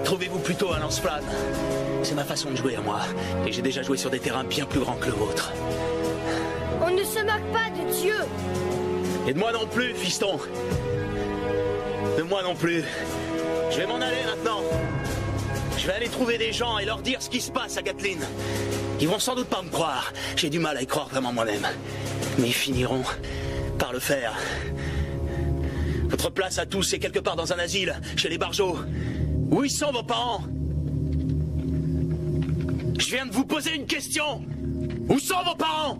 Trouvez-vous plutôt un lance-flamme. C'est ma façon de jouer à moi. Et j'ai déjà joué sur des terrains bien plus grands que le vôtre. On ne se moque pas de Dieu. Et de moi non plus, fiston. De moi non plus. Je vais m'en aller maintenant. Je vais aller trouver des gens et leur dire ce qui se passe à Gatlin. Ils vont sans doute pas me croire. J'ai du mal à y croire vraiment moi-même. Mais ils finiront par le faire. Votre place à tous, c'est quelque part dans un asile, chez les Barjots. Où ils sont vos parents? Je viens de vous poser une question. Où sont vos parents?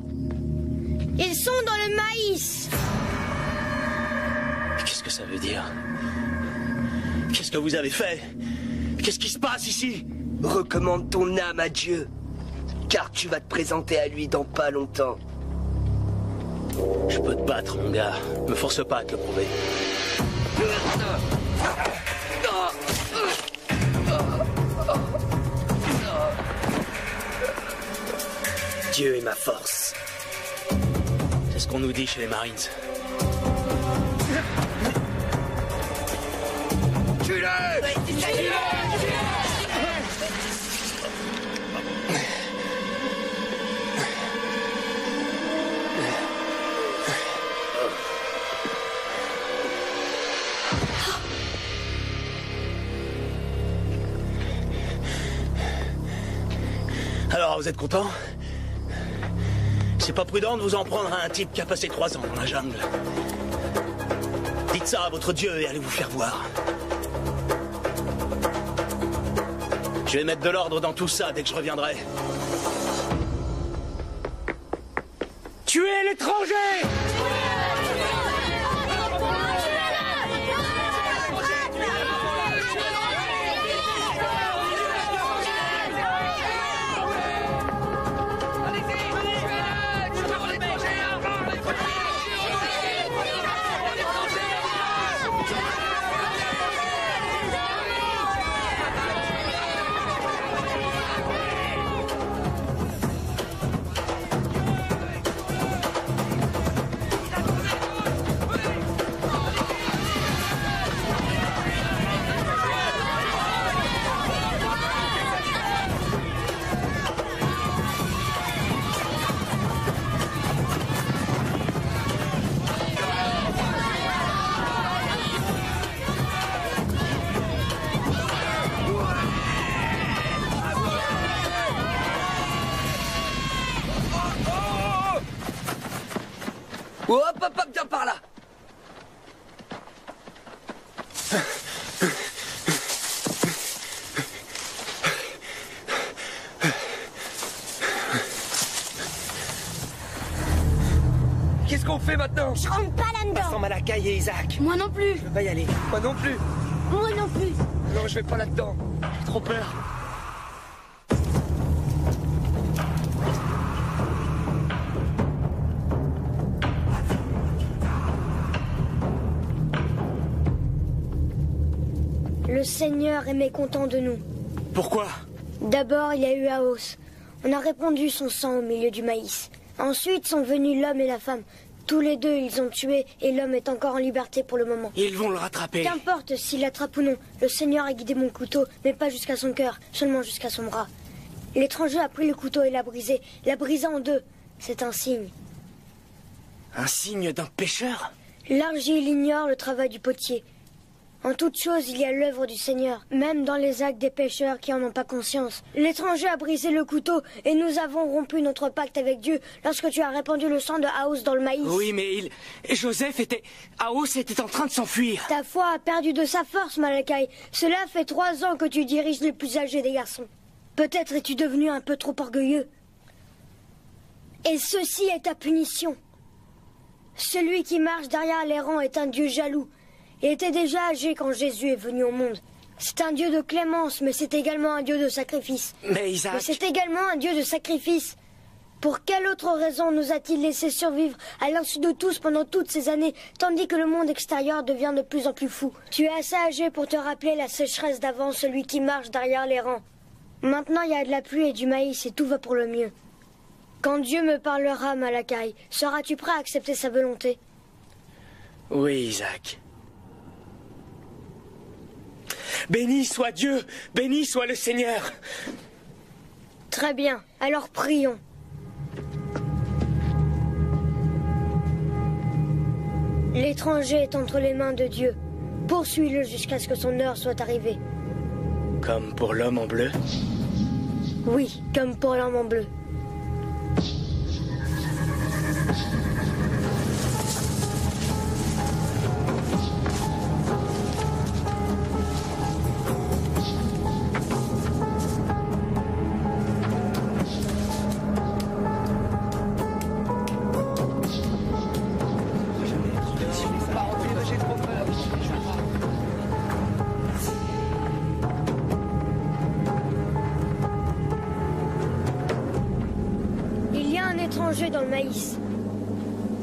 Ils sont dans le maïs. Qu'est-ce que ça veut dire? Qu'est-ce que vous avez fait? Qu'est-ce qui se passe ici? Recommande ton âme à Dieu, car tu vas te présenter à lui dans pas longtemps. Je peux te battre, mon gars. Me force pas à te le prouver. Dieu est ma force. C'est ce qu'on nous dit chez les Marines. vous êtes content? C'est pas prudent de vous en prendre à un type qui a passé 3 ans dans la jungle. Dites ça à votre dieu et allez vous faire voir. Je vais mettre de l'ordre dans tout ça dès que je reviendrai. Tuez l'étranger! Hop, hop, hop, viens par là. Qu'est-ce qu'on fait maintenant? Je rentre pas là-dedans. Sans Malakai et Isaac. Moi non plus. Je veux pas y aller. Moi non plus. Moi non plus. Non, je vais pas là-dedans. J'ai trop peur. Le Seigneur est mécontent de nous. Pourquoi? D'abord, il y a eu Aos. On a répandu son sang au milieu du maïs. Ensuite sont venus l'homme et la femme. Tous les deux, ils ont tué et l'homme est encore en liberté pour le moment. Ils vont le rattraper. Qu'importe s'il l'attrape ou non, le Seigneur a guidé mon couteau, mais pas jusqu'à son cœur, seulement jusqu'à son bras. L'étranger a pris le couteau et l'a brisé en 2. C'est un signe. Un signe d'un pécheur? L'argile ignore le travail du potier. En toute chose, il y a l'œuvre du Seigneur, même dans les actes des pécheurs qui en ont pas conscience. L'étranger a brisé le couteau et nous avons rompu notre pacte avec Dieu lorsque tu as répandu le sang de Aos dans le maïs. Oui, mais Joseph était... Aos était en train de s'enfuir. Ta foi a perdu de sa force, Malakai. Cela fait 3 ans que tu diriges les plus âgés des garçons. Peut-être es-tu devenu un peu trop orgueilleux. Et ceci est ta punition. Celui qui marche derrière les rangs est un Dieu jaloux. Il était déjà âgé quand Jésus est venu au monde. C'est un Dieu de clémence, mais c'est également un Dieu de sacrifice. Mais Isaac... Mais c'est également un Dieu de sacrifice. Pour quelle autre raison nous a-t-il laissé survivre à l'insu de tous pendant toutes ces années, tandis que le monde extérieur devient de plus en plus fou? Tu es assez âgé pour te rappeler la sécheresse d'avant, celui qui marche derrière les rangs. Maintenant, il y a de la pluie et du maïs et tout va pour le mieux. Quand Dieu me parlera, Malakai, seras-tu prêt à accepter sa volonté? Oui, Isaac. Béni soit Dieu, béni soit le Seigneur. Très bien, alors prions. L'étranger est entre les mains de Dieu. Poursuis-le jusqu'à ce que son heure soit arrivée. Comme pour l'homme en bleu? Oui, comme pour l'homme en bleu. Dans le maïs.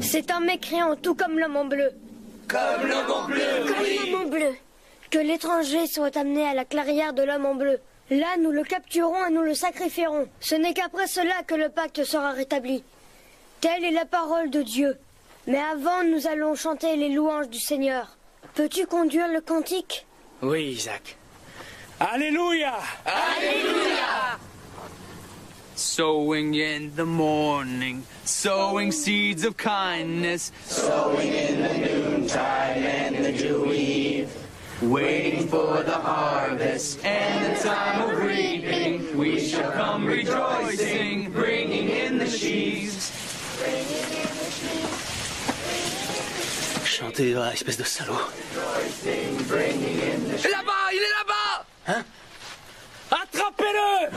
C'est un mécréant, tout comme l'homme en bleu. Comme l'homme en bleu, oui. L'homme en bleu. Que l'étranger soit amené à la clairière de l'homme en bleu. Là, nous le capturons et nous le sacrifierons. Ce n'est qu'après cela que le pacte sera rétabli. Telle est la parole de Dieu. Mais avant, nous allons chanter les louanges du Seigneur. Peux-tu conduire le cantique? Oui, Isaac. Alléluia! Alléluia! Sowing in the morning, sowing seeds of kindness, sowing in the noontide and the dewy eve. waiting for the harvest and the time of reaping. We shall come rejoicing, bringing in the sheaves. Chantez, espèce de salaud. Là-bas, il est là-bas! Hein? Attrapez-le!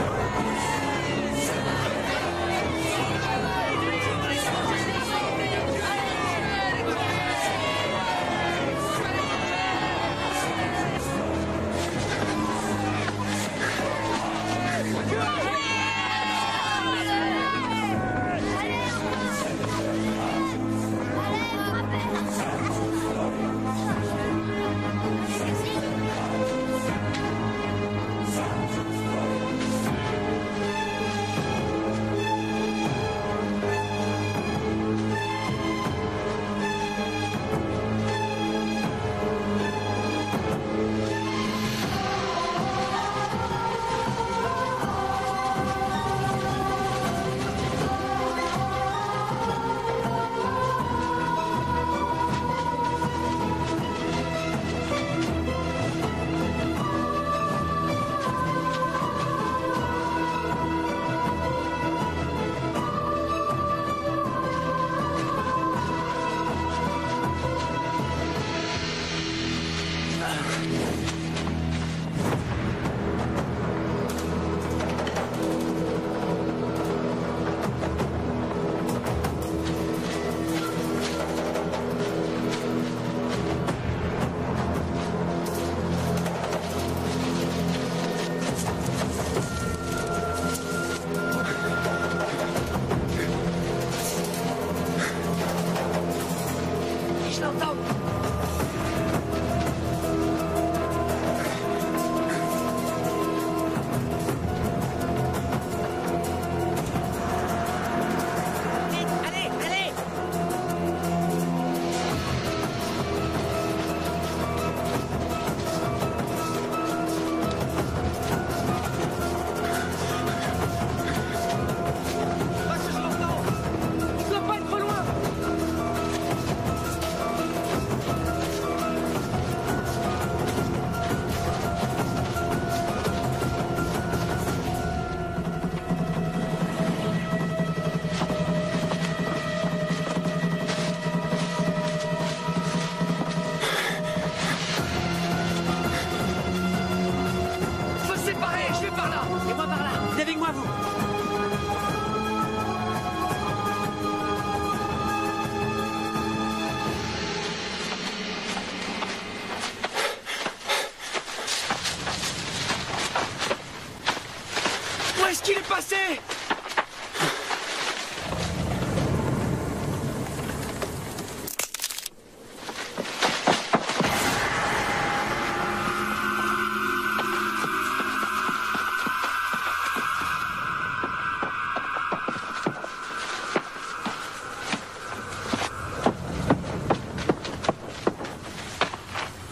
Est-ce qu'il est passé?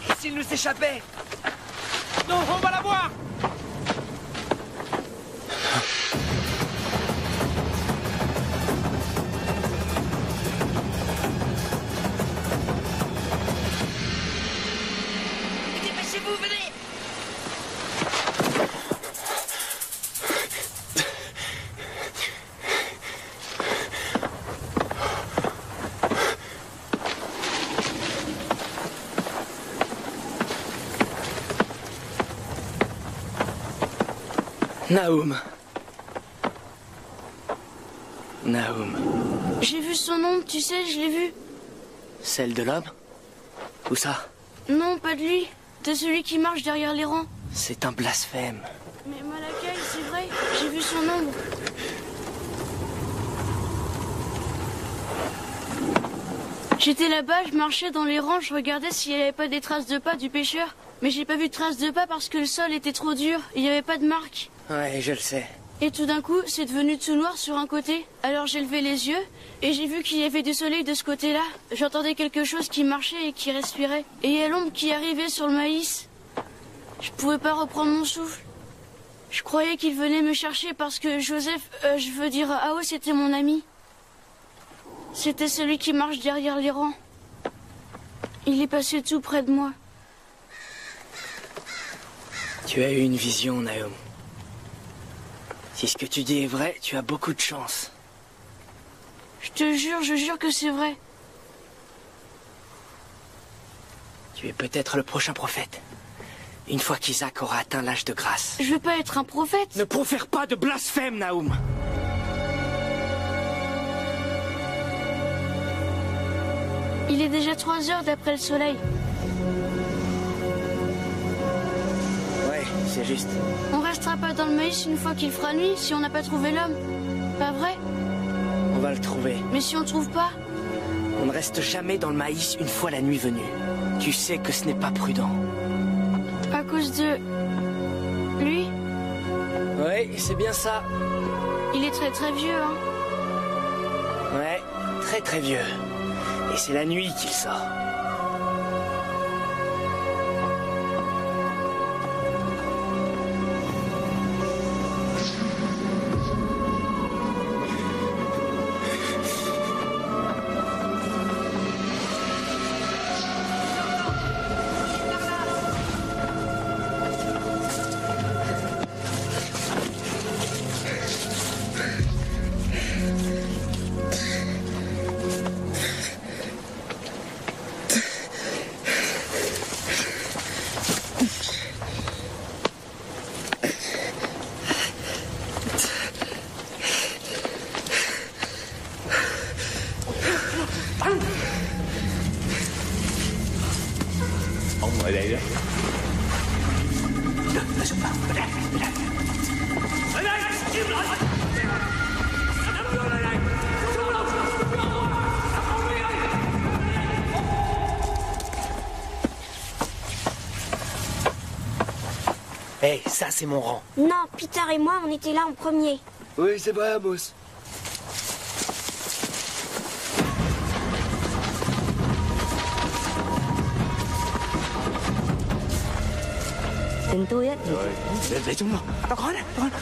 Et s'il nous échappait? Non, on va la voir! Dépêchez-vous, venez! Nahum. Nahum. J'ai vu son ombre, tu sais, je l'ai vu. Celle de l'homme? Où ça? Non, pas de lui. De celui qui marche derrière les rangs. C'est un blasphème. Mais Malakai, c'est vrai, j'ai vu son ombre. J'étais là-bas, je marchais dans les rangs, je regardais s'il n'y avait pas des traces de pas du pêcheur. Mais j'ai pas vu de traces de pas parce que le sol était trop dur, il n'y avait pas de marque. Ouais, je le sais. Et tout d'un coup, c'est devenu tout noir sur un côté. Alors j'ai levé les yeux et j'ai vu qu'il y avait du soleil de ce côté-là. J'entendais quelque chose qui marchait et qui respirait. Et il y a l'ombre qui arrivait sur le maïs. Je pouvais pas reprendre mon souffle. Je croyais qu'il venait me chercher parce que Joseph, je veux dire Ao, c'était mon ami. C'était celui qui marche derrière les rangs. Il est passé tout près de moi. Tu as eu une vision, Naum. Si ce que tu dis est vrai, tu as beaucoup de chance. Je jure que c'est vrai. Tu es peut-être le prochain prophète. Une fois qu'Isaac aura atteint l'âge de grâce. Je veux pas être un prophète. Ne profère pas de blasphème, Naum. Il est déjà 3 heures d'après le soleil. Ouais, c'est juste. On restera pas dans le maïs une fois qu'il fera nuit si on n'a pas trouvé l'homme. Pas vrai? On va le trouver. Mais si on le trouve pas? On ne reste jamais dans le maïs une fois la nuit venue. Tu sais que ce n'est pas prudent. À cause de... lui? Ouais, c'est bien ça. Il est très vieux, hein? Ouais, très vieux. Et c'est la nuit qu'il sort. Ở đây đó. Ở đây, im lặng. Vô đây. Hey, ça c'est mon rang. Non, Peter et moi, on était là en premier. Oui, c'est vrai, Amos. Tin tôi á thì... Để chúng nó. Tao có nè, tao có nè.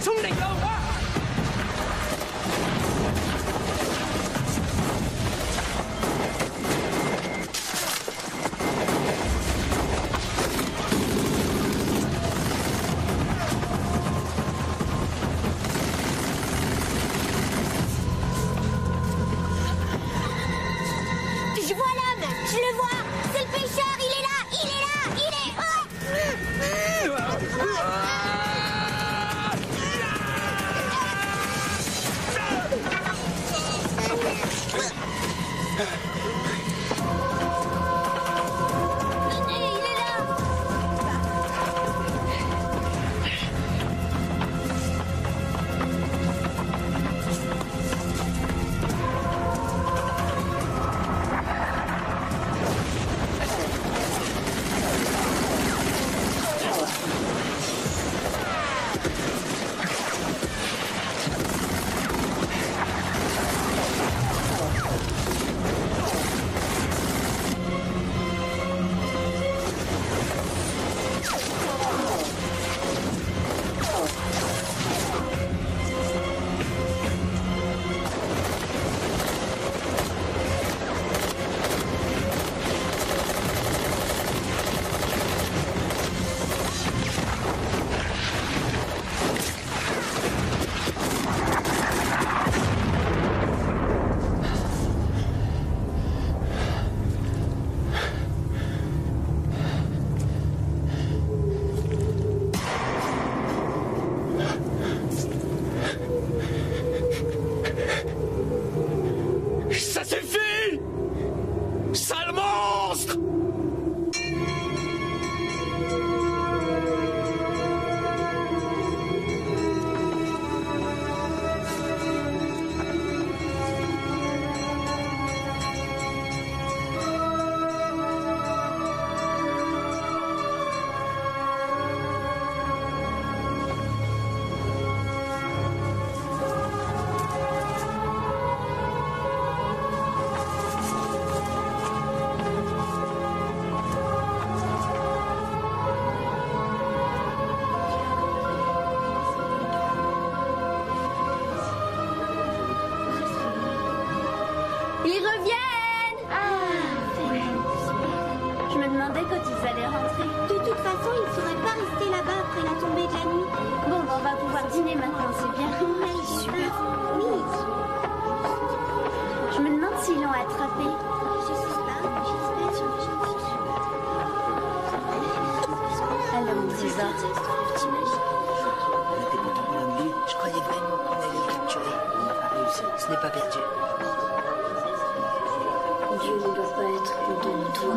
Súng địch đâu quá. Je vois l'homme, je le vois, c'est le pêcheur. tombée de la nuit. Bon, on va pouvoir dîner maintenant, c'est bien. Oui, super. Oui. Je me demande s'ils l'ont attrapé. Je sais pas, alors, on dit ça. On était pourtant plein de lui. Je croyais vraiment qu'on allait le capturer. On n'a pas réussi. Ce n'est pas perdu. Dieu ne doit pas être content de toi.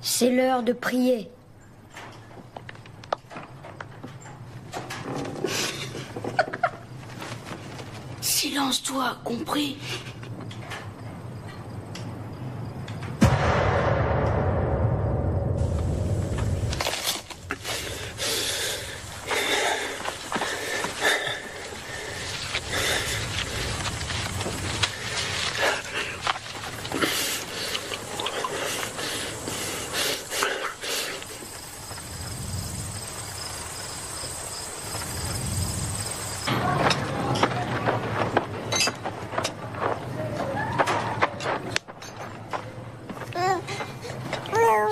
C'est l'heure de prier. Silence-toi, compris?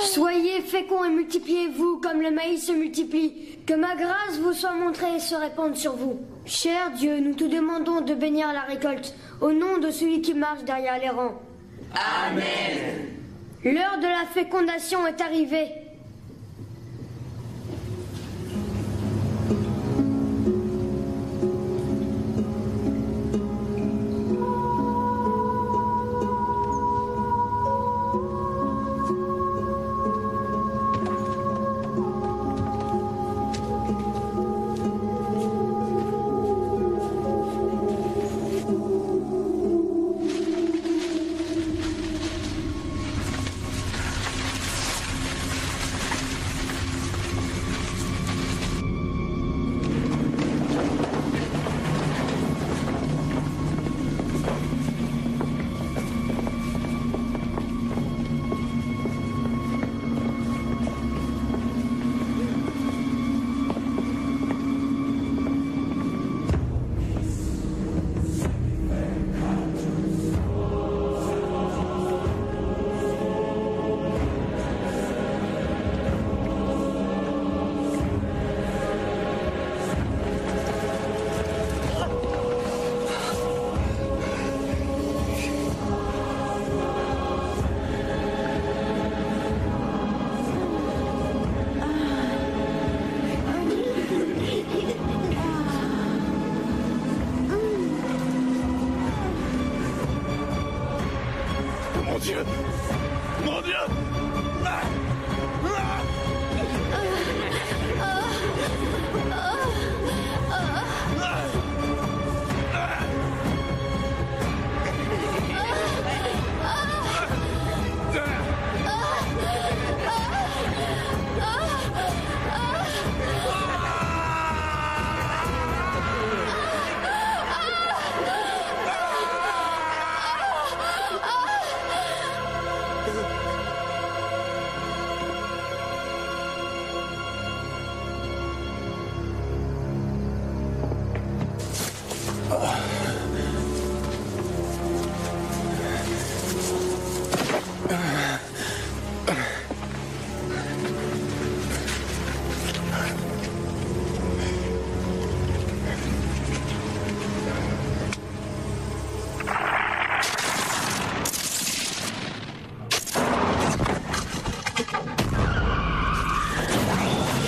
Soyez féconds et multipliez-vous comme le maïs se multiplie. Que ma grâce vous soit montrée et se répande sur vous. Cher Dieu, nous te demandons de bénir la récolte, au nom de celui qui marche derrière les rangs. Amen. L'heure de la fécondation est arrivée. Mon Dieu! Mon Dieu!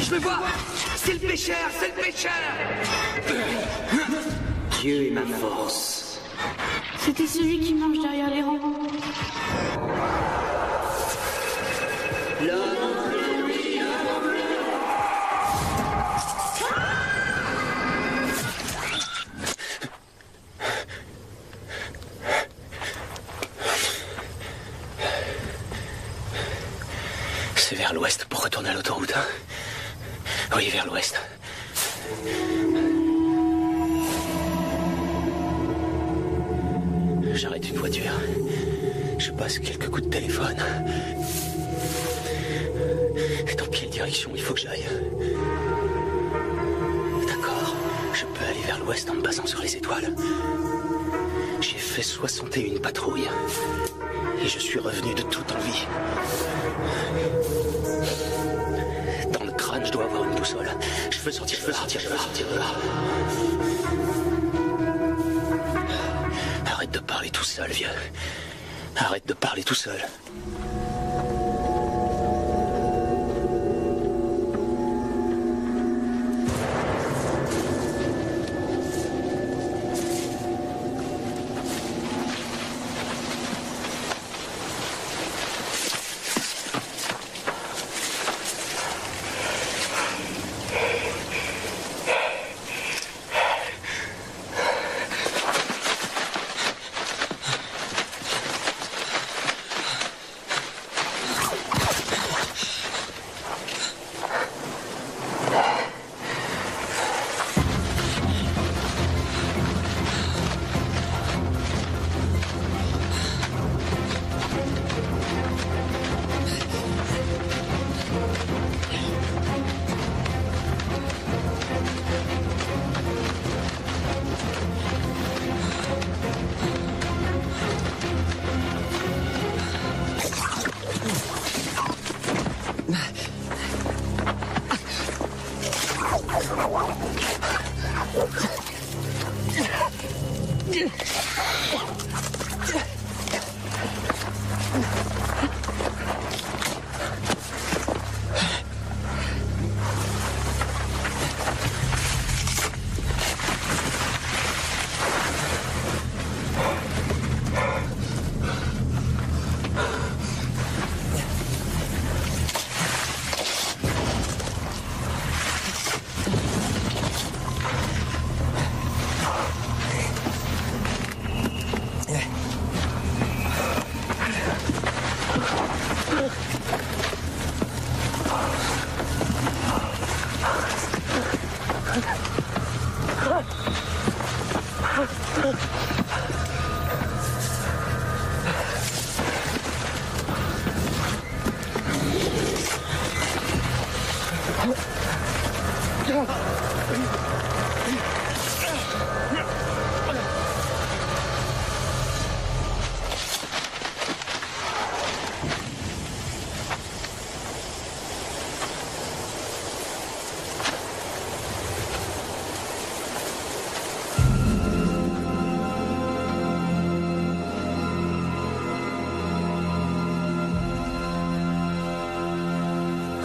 Je le vois! C'est le pécheur! C'est le pécheur! Dieu est ma force. C'était celui qui marche derrière les rangs. C'est vers l'ouest pour retourner à l'autoroute. Hein? Oui, vers l'ouest. J'arrête une voiture. Je passe quelques coups de téléphone. Dans quelle direction il faut que j'aille? D'accord, je peux aller vers l'ouest en me basant sur les étoiles. J'ai fait 61 patrouilles. Et je suis revenu de toute envie. Dans le crâne, je dois avoir une boussole. Je veux sortir de là. Arrête de parler tout seul, vieux. Arrête de parler tout seul.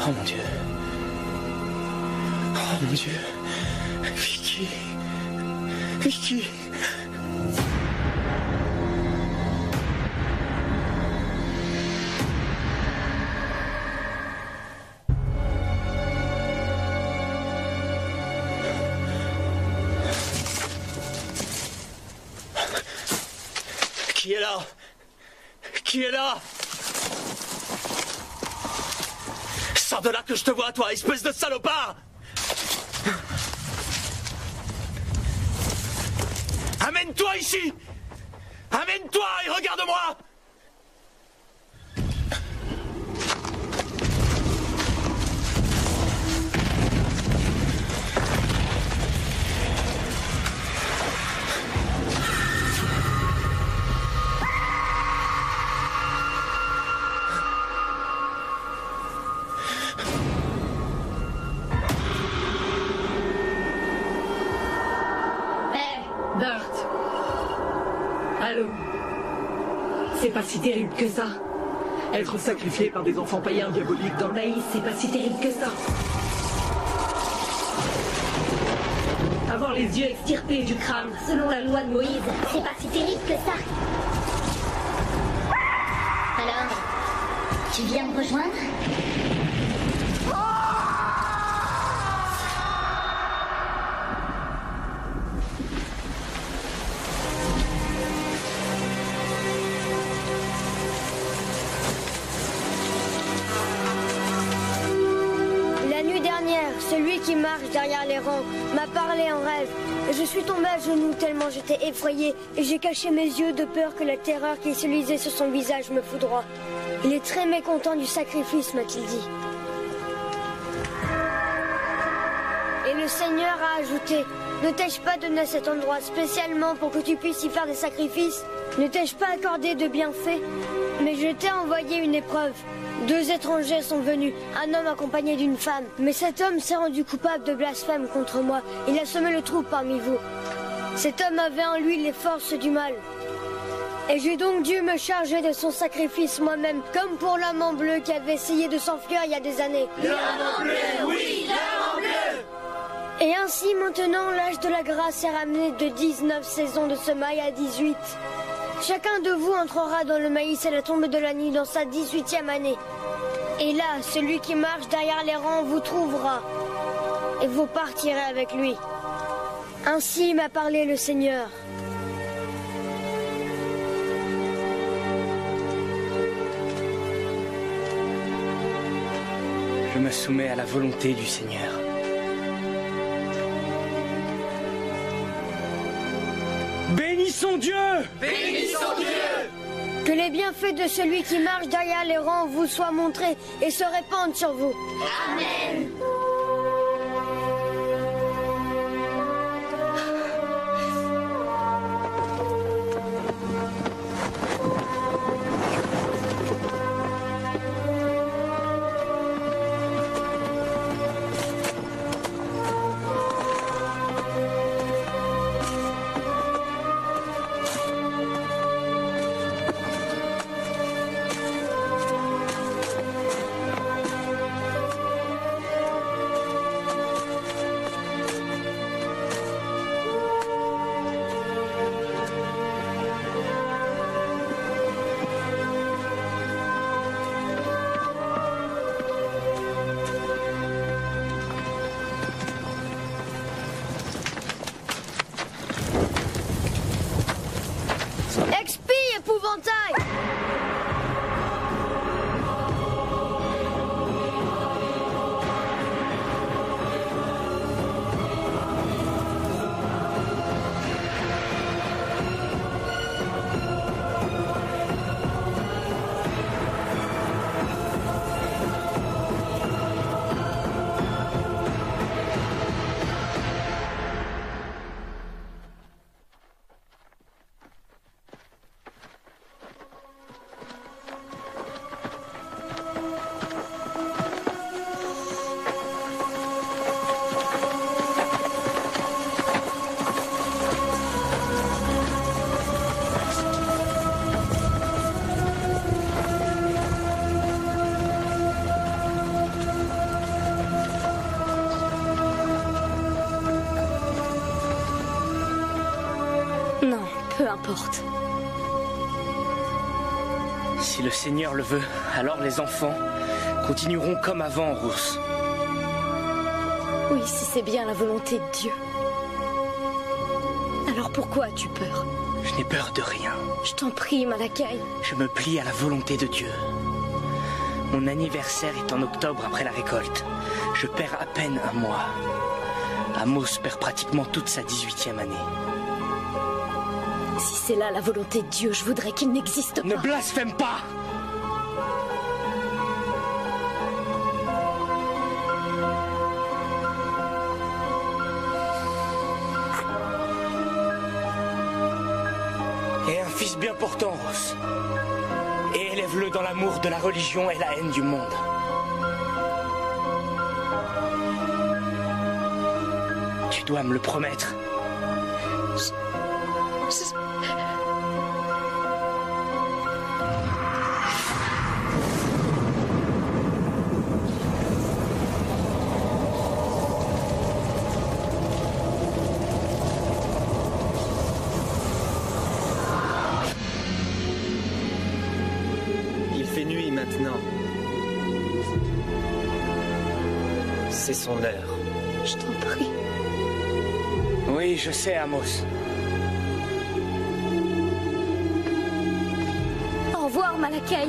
Oh mon Dieu. Oh mon Dieu. Vicky. Vicky. Qui est là? Qui est là? Sors de là que je te vois, toi, espèce de salopard! Amène-toi ici! Amène-toi et regarde-moi! Allô? C'est pas si terrible que ça. Être sacrifié par des enfants païens diaboliques dans le maïs, c'est pas si terrible que ça. Avoir les yeux extirpés du crâne, selon la loi de Moïse. C'est pas si terrible que ça. Alors, tu viens me rejoindre? Celui qui marche derrière les rangs m'a parlé en rêve. Je suis tombée à genoux tellement j'étais effrayée et j'ai caché mes yeux de peur que la terreur qui se lisait sur son visage me foudroie. Il est très mécontent du sacrifice, m'a-t-il dit. Et le Seigneur a ajouté, ne t'ai-je pas donné cet endroit spécialement pour que tu puisses y faire des sacrifices? Ne t'ai-je pas accordé de bienfaits? Mais je t'ai envoyé une épreuve. 2 étrangers sont venus, un homme accompagné d'une femme. Mais cet homme s'est rendu coupable de blasphème contre moi. Il a semé le trouble parmi vous. Cet homme avait en lui les forces du mal. Et j'ai donc dû me charger de son sacrifice moi-même, comme pour l'homme en bleu qui avait essayé de s'enfuir il y a des années. L'homme en bleu, oui, l'homme en bleu! Et ainsi maintenant l'âge de la grâce est ramené de 19 saisons de semailles à 18. Chacun de vous entrera dans le maïs à la tombe de la nuit dans sa 18e année. Et là, celui qui marche derrière les rangs vous trouvera. Et vous partirez avec lui. Ainsi m'a parlé le Seigneur. Je me soumets à la volonté du Seigneur. Bénissons Dieu! Bénissons Dieu! Que les bienfaits de celui qui marche derrière les rangs vous soient montrés et se répandent sur vous. Amen! Expie, épouvantail! Non, peu importe. Si le Seigneur le veut, alors les enfants continueront comme avant, Rousse. Oui, si c'est bien la volonté de Dieu. Alors pourquoi as-tu peur? Je n'ai peur de rien. Je t'en prie, Malakai. Je me plie à la volonté de Dieu. Mon anniversaire est en octobre après la récolte. Je perds à peine un mois. Amos perd pratiquement toute sa 18e année. Si c'est là la volonté de Dieu, je voudrais qu'il n'existe pas. Ne blasphème pas! Et un fils bien portant, Ross. Et élève-le dans l'amour de la religion et la haine du monde. Tu dois me le promettre. maintenant, c'est son heure. Je t'en prie. Oui, je sais, Amos. Au revoir, Malakai.